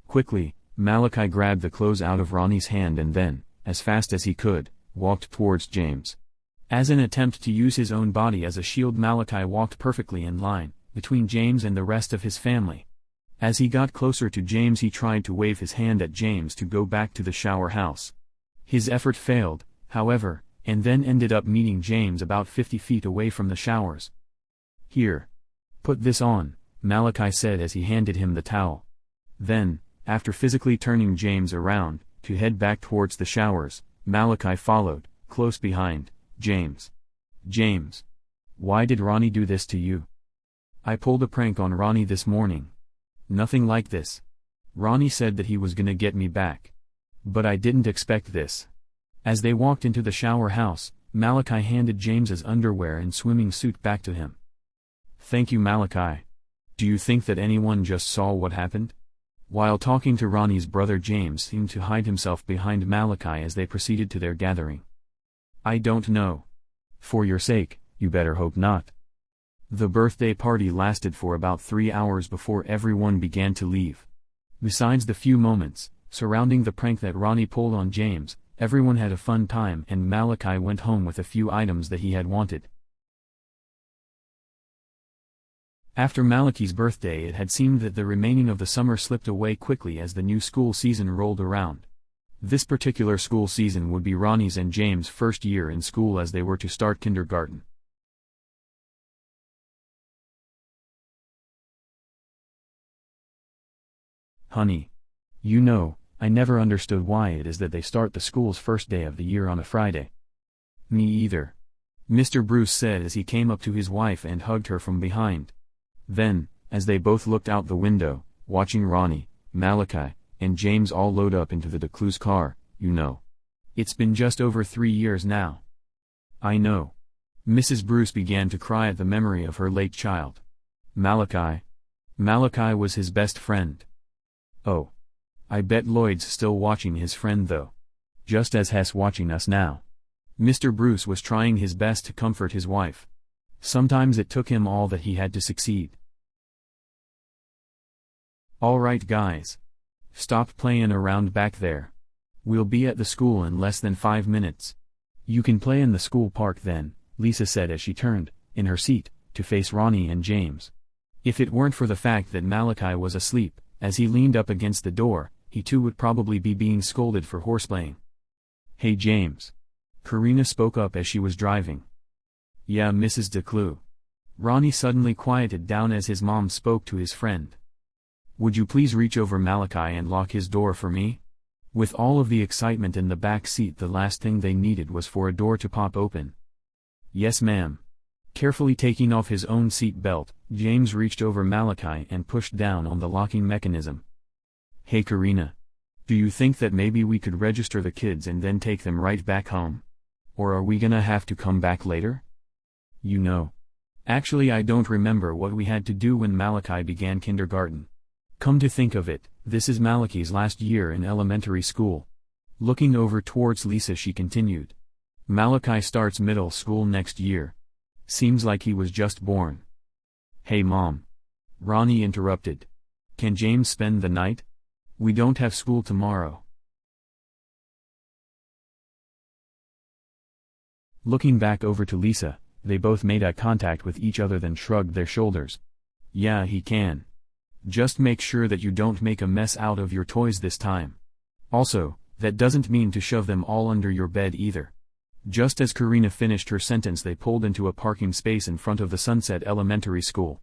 Quickly, Malachi grabbed the clothes out of Ronnie's hand and then, as fast as he could, walked towards James. As an attempt to use his own body as a shield, Malachi walked perfectly in line, between James and the rest of his family. As he got closer to James, he tried to wave his hand at James to go back to the shower house. His effort failed, however, and then ended up meeting James about 50 feet away from the showers. Here. Put this on, Malachi said as he handed him the towel. Then, after physically turning James around, to head back towards the showers, Malachi followed, close behind. James. James. Why did Ronnie do this to you? I pulled a prank on Ronnie this morning. Nothing like this. Ronnie said that he was gonna get me back. But I didn't expect this. As they walked into the shower house, Malachi handed James's underwear and swimming suit back to him. Thank you, Malachi. Do you think that anyone just saw what happened? While talking to Ronnie's brother, James seemed to hide himself behind Malachi as they proceeded to their gathering. I don't know. For your sake, you better hope not. The birthday party lasted for about 3 hours before everyone began to leave. Besides the few moments surrounding the prank that Ronnie pulled on James, everyone had a fun time and Malachi went home with a few items that he had wanted. After Malachi's birthday, it had seemed that the remaining of the summer slipped away quickly as the new school season rolled around. This particular school season would be Ronnie's and James' first year in school as they were to start kindergarten. Honey. You know, I never understood why it is that they start the school's first day of the year on a Friday. Me either. Mr. Bruce said as he came up to his wife and hugged her from behind. Then, as they both looked out the window, watching Ronnie, Malachi, and James all load up into the Declu's car, you know. It's been just over 3 years now. I know. Mrs. Bruce began to cry at the memory of her late child. Malachi. Malachi was his best friend. Oh. I bet Lloyd's still watching his friend though. Just as Hess watching us now. Mr. Bruce was trying his best to comfort his wife. Sometimes it took him all that he had to succeed. Alright guys. Stop playing around back there. We'll be at the school in less than 5 minutes. You can play in the school park then, Lisa said as she turned, in her seat, to face Ronnie and James. If it weren't for the fact that Malachi was asleep, as he leaned up against the door, he too would probably be being scolded for horseplaying. Hey James. Karina spoke up as she was driving. Yeah, Mrs. Declue. Ronnie suddenly quieted down as his mom spoke to his friend. Would you please reach over Malachi and lock his door for me? With all of the excitement in the back seat, the last thing they needed was for a door to pop open. Yes ma'am. Carefully taking off his own seat belt, James reached over Malachi and pushed down on the locking mechanism. Hey Karina. Do you think that maybe we could register the kids and then take them right back home? Or are we gonna have to come back later? You know. Actually, I don't remember what we had to do when Malachi began kindergarten. Come to think of it, this is Malachi's last year in elementary school. Looking over towards Lisa, she continued. Malachi starts middle school next year. Seems like he was just born. Hey Mom. Ronnie interrupted. Can James spend the night? We don't have school tomorrow. Looking back over to Lisa, they both made eye contact with each other, then shrugged their shoulders. Yeah, he can. Just make sure that you don't make a mess out of your toys this time. Also, that doesn't mean to shove them all under your bed either. Just as Karina finished her sentence, they pulled into a parking space in front of the Sunset Elementary School.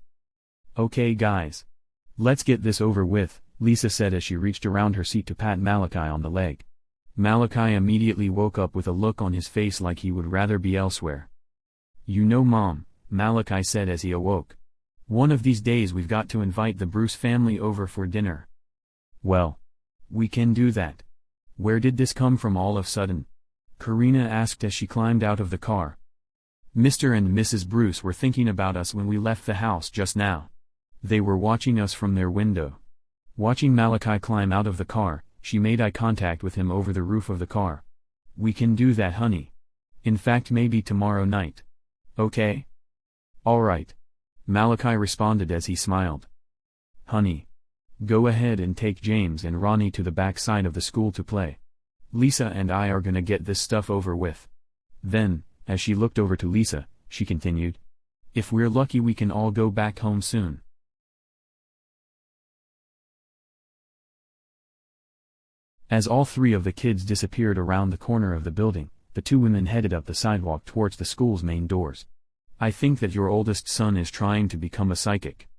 Okay guys. Let's get this over with, Lisa said as she reached around her seat to pat Malachi on the leg. Malachi immediately woke up with a look on his face like he would rather be elsewhere. You know Mom, Malachi said as he awoke. One of these days we've got to invite the Bruce family over for dinner. Well, we can do that. Where did this come from all of a sudden? Karina asked as she climbed out of the car. Mr. and Mrs. Bruce were thinking about us when we left the house just now. They were watching us from their window. Watching Malachi climb out of the car, she made eye contact with him over the roof of the car. We can do that, honey. In fact, maybe tomorrow night. Okay? All right. Malachi responded as he smiled. Honey. Go ahead and take James and Ronnie to the back side of the school to play. Lisa and I are gonna get this stuff over with. Then, as she looked over to Lisa, she continued. If we're lucky we can all go back home soon. As all three of the kids disappeared around the corner of the building, the two women headed up the sidewalk towards the school's main doors. I think that your oldest son is trying to become a psychic.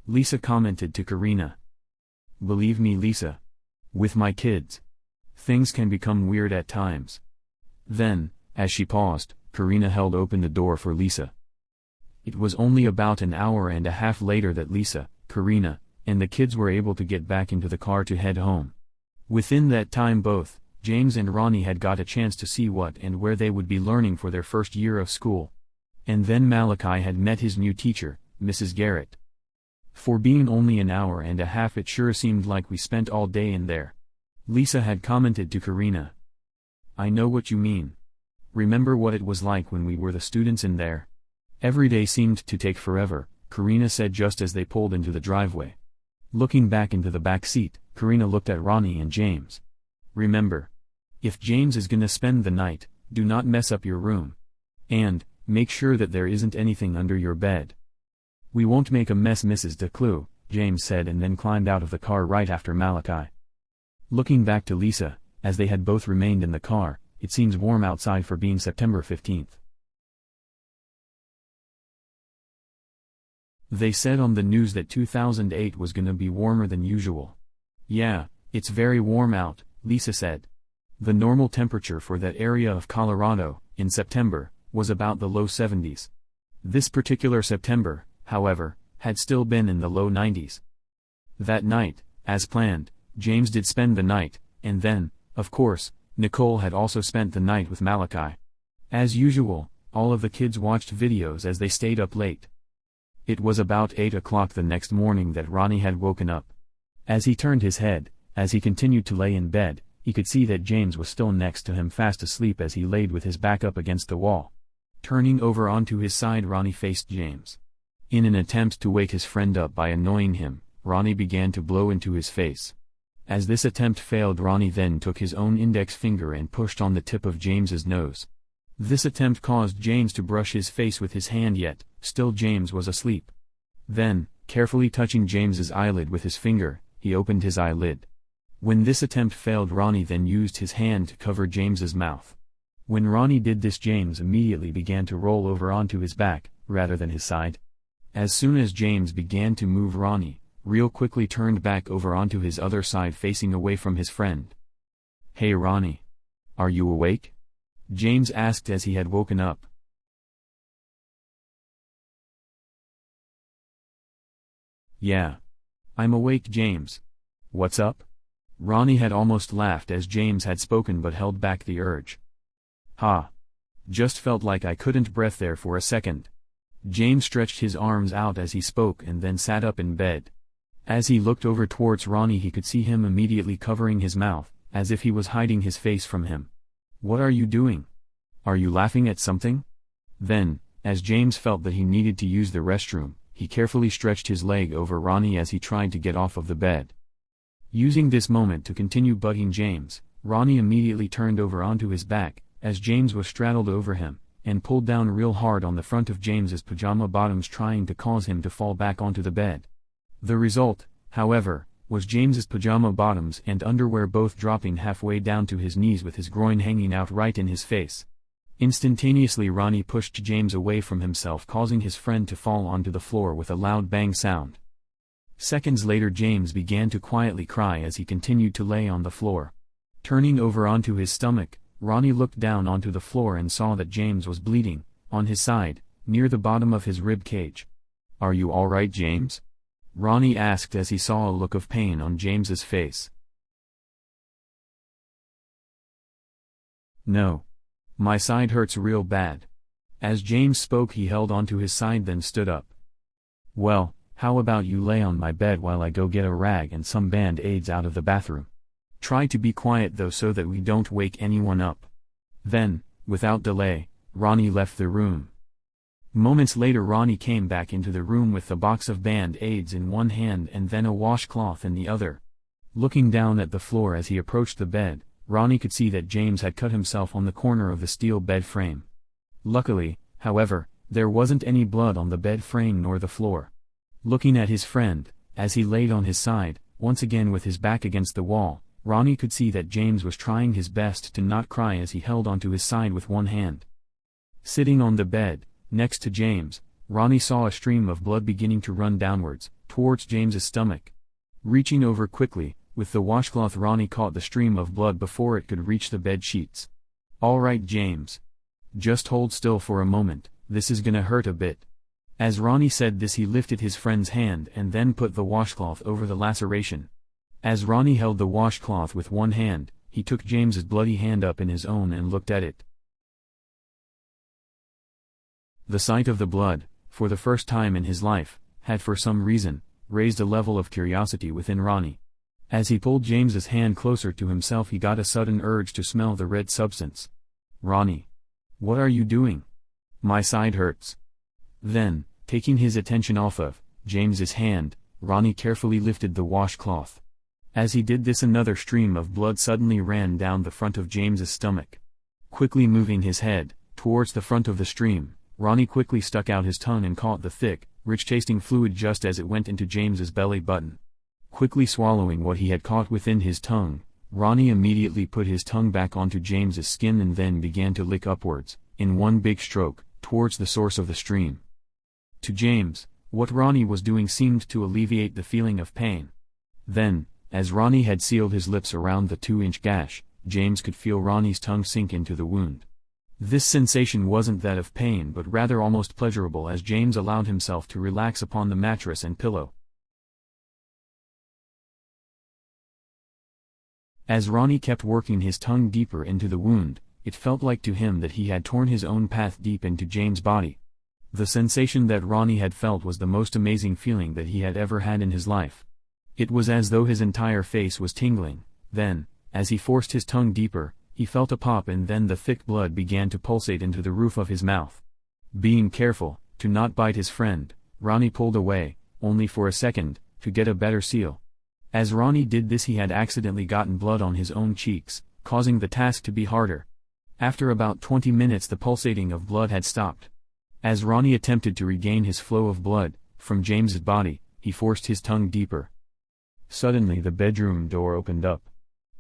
Lisa commented to Karina. Believe me, Lisa. With my kids. Things can become weird at times. Then, as she paused, Karina held open the door for Lisa. It was only about an hour and a half later that Lisa, Karina, and the kids were able to get back into the car to head home. Within that time both, James and Ronnie had got a chance to see what and where they would be learning for their first year of school. And then Malachi had met his new teacher, Mrs. Garrett. For being only an hour and a half, it sure seemed like we spent all day in there. Lisa had commented to Karina. I know what you mean. Remember what it was like when we were the students in there? Every day seemed to take forever, Karina said just as they pulled into the driveway. Looking back into the back seat, Karina looked at Ronnie and James. Remember. If James is gonna spend the night, do not mess up your room. And, make sure that there isn't anything under your bed. We won't make a mess, Mrs. Declue, James said and then climbed out of the car right after Malachi. Looking back to Lisa, as they had both remained in the car, it seems warm outside for being September 15th. They said on the news that 2008 was gonna be warmer than usual. Yeah, it's very warm out, Lisa said. The normal temperature for that area of Colorado, in September, was about the low 70s. This particular September, however, had still been in the low 90s. That night, as planned, James did spend the night, and then, of course, Nicole had also spent the night with Malachi. As usual, all of the kids watched videos as they stayed up late. It was about 8 o'clock the next morning that Ronnie had woken up. As he turned his head, as he continued to lay in bed, he could see that James was still next to him fast asleep as he laid with his back up against the wall. Turning over onto his side, Ronnie faced James. In an attempt to wake his friend up by annoying him, Ronnie began to blow into his face. As this attempt failed, Ronnie then took his own index finger and pushed on the tip of James's nose. This attempt caused James to brush his face with his hand, yet, still James was asleep. Then, carefully touching James's eyelid with his finger, he opened his eyelid. When this attempt failed, Ronnie then used his hand to cover James's mouth. When Ronnie did this, James immediately began to roll over onto his back, rather than his side. As soon as James began to move, Ronnie real quickly turned back over onto his other side, facing away from his friend. "Hey Ronnie. Are you awake?" James asked as he had woken up. "Yeah. I'm awake, James. What's up?" Ronnie had almost laughed as James had spoken, but held back the urge. "Ha. Just felt like I couldn't breathe there for a second." James stretched his arms out as he spoke and then sat up in bed. As he looked over towards Ronnie, he could see him immediately covering his mouth, as if he was hiding his face from him. "What are you doing? Are you laughing at something?" Then, as James felt that he needed to use the restroom, he carefully stretched his leg over Ronnie as he tried to get off of the bed. Using this moment to continue bugging James, Ronnie immediately turned over onto his back, as James was straddled over him, and pulled down real hard on the front of James's pajama bottoms, trying to cause him to fall back onto the bed. The result, however, was James's pajama bottoms and underwear both dropping halfway down to his knees, with his groin hanging out right in his face. Instantaneously, Ronnie pushed James away from himself, causing his friend to fall onto the floor with a loud bang sound. Seconds later, James began to quietly cry as he continued to lay on the floor. Turning over onto his stomach, Ronnie looked down onto the floor and saw that James was bleeding, on his side, near the bottom of his rib cage. "Are you alright, James?" Ronnie asked as he saw a look of pain on James's face. "No. My side hurts real bad." As James spoke, he held onto his side, then stood up. "Well, how about you lay on my bed while I go get a rag and some band-aids out of the bathroom? Try to be quiet though, so that we don't wake anyone up." Then, without delay, Ronnie left the room. Moments later, Ronnie came back into the room with the box of band-aids in one hand and then a washcloth in the other. Looking down at the floor as he approached the bed, Ronnie could see that James had cut himself on the corner of the steel bed frame. Luckily, however, there wasn't any blood on the bed frame nor the floor. Looking at his friend, as he laid on his side, once again with his back against the wall, Ronnie could see that James was trying his best to not cry as he held onto his side with one hand. Sitting on the bed, next to James, Ronnie saw a stream of blood beginning to run downwards, towards James's stomach. Reaching over quickly, with the washcloth, Ronnie caught the stream of blood before it could reach the bed sheets. "Alright, James. Just hold still for a moment, this is gonna hurt a bit." As Ronnie said this, he lifted his friend's hand and then put the washcloth over the laceration. As Ronnie held the washcloth with one hand, he took James's bloody hand up in his own and looked at it. The sight of the blood, for the first time in his life, had for some reason raised a level of curiosity within Ronnie. As he pulled James's hand closer to himself, he got a sudden urge to smell the red substance. "Ronnie. What are you doing? My side hurts." Then, taking his attention off of James's hand, Ronnie carefully lifted the washcloth. As he did this, another stream of blood suddenly ran down the front of James's stomach. Quickly moving his head towards the front of the stream, Ronnie quickly stuck out his tongue and caught the thick, rich-tasting fluid just as it went into James's belly button. Quickly swallowing what he had caught within his tongue, Ronnie immediately put his tongue back onto James's skin and then began to lick upwards, in one big stroke, towards the source of the stream. To James, what Ronnie was doing seemed to alleviate the feeling of pain. Then, as Ronnie had sealed his lips around the 2-inch gash, James could feel Ronnie's tongue sink into the wound. This sensation wasn't that of pain but rather almost pleasurable, as James allowed himself to relax upon the mattress and pillow. As Ronnie kept working his tongue deeper into the wound, it felt like to him that he had torn his own path deep into James' body. The sensation that Ronnie had felt was the most amazing feeling that he had ever had in his life. It was as though his entire face was tingling. Then, as he forced his tongue deeper, he felt a pop and then the thick blood began to pulsate into the roof of his mouth. Being careful to not bite his friend, Ronnie pulled away, only for a second, to get a better seal. As Ronnie did this, he had accidentally gotten blood on his own cheeks, causing the task to be harder. After about 20 minutes the pulsating of blood had stopped. As Ronnie attempted to regain his flow of blood from James's body, he forced his tongue deeper. Suddenly the bedroom door opened up.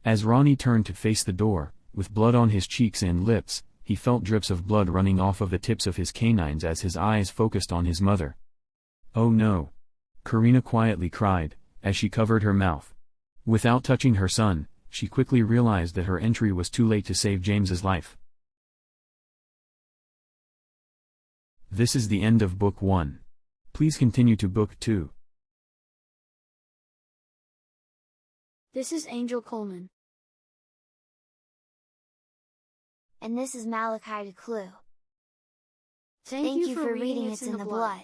As Ronnie turned to face the door, with blood on his cheeks and lips, he felt drips of blood running off of the tips of his canines as his eyes focused on his mother. "Oh no!" Karina quietly cried, as she covered her mouth. Without touching her son, she quickly realized that her entry was too late to save James's life. This is the end of Book 1. Please continue to Book 2. This is Angel Coleman. And this is Malachi Declue. Thank you for reading It's in the Blood.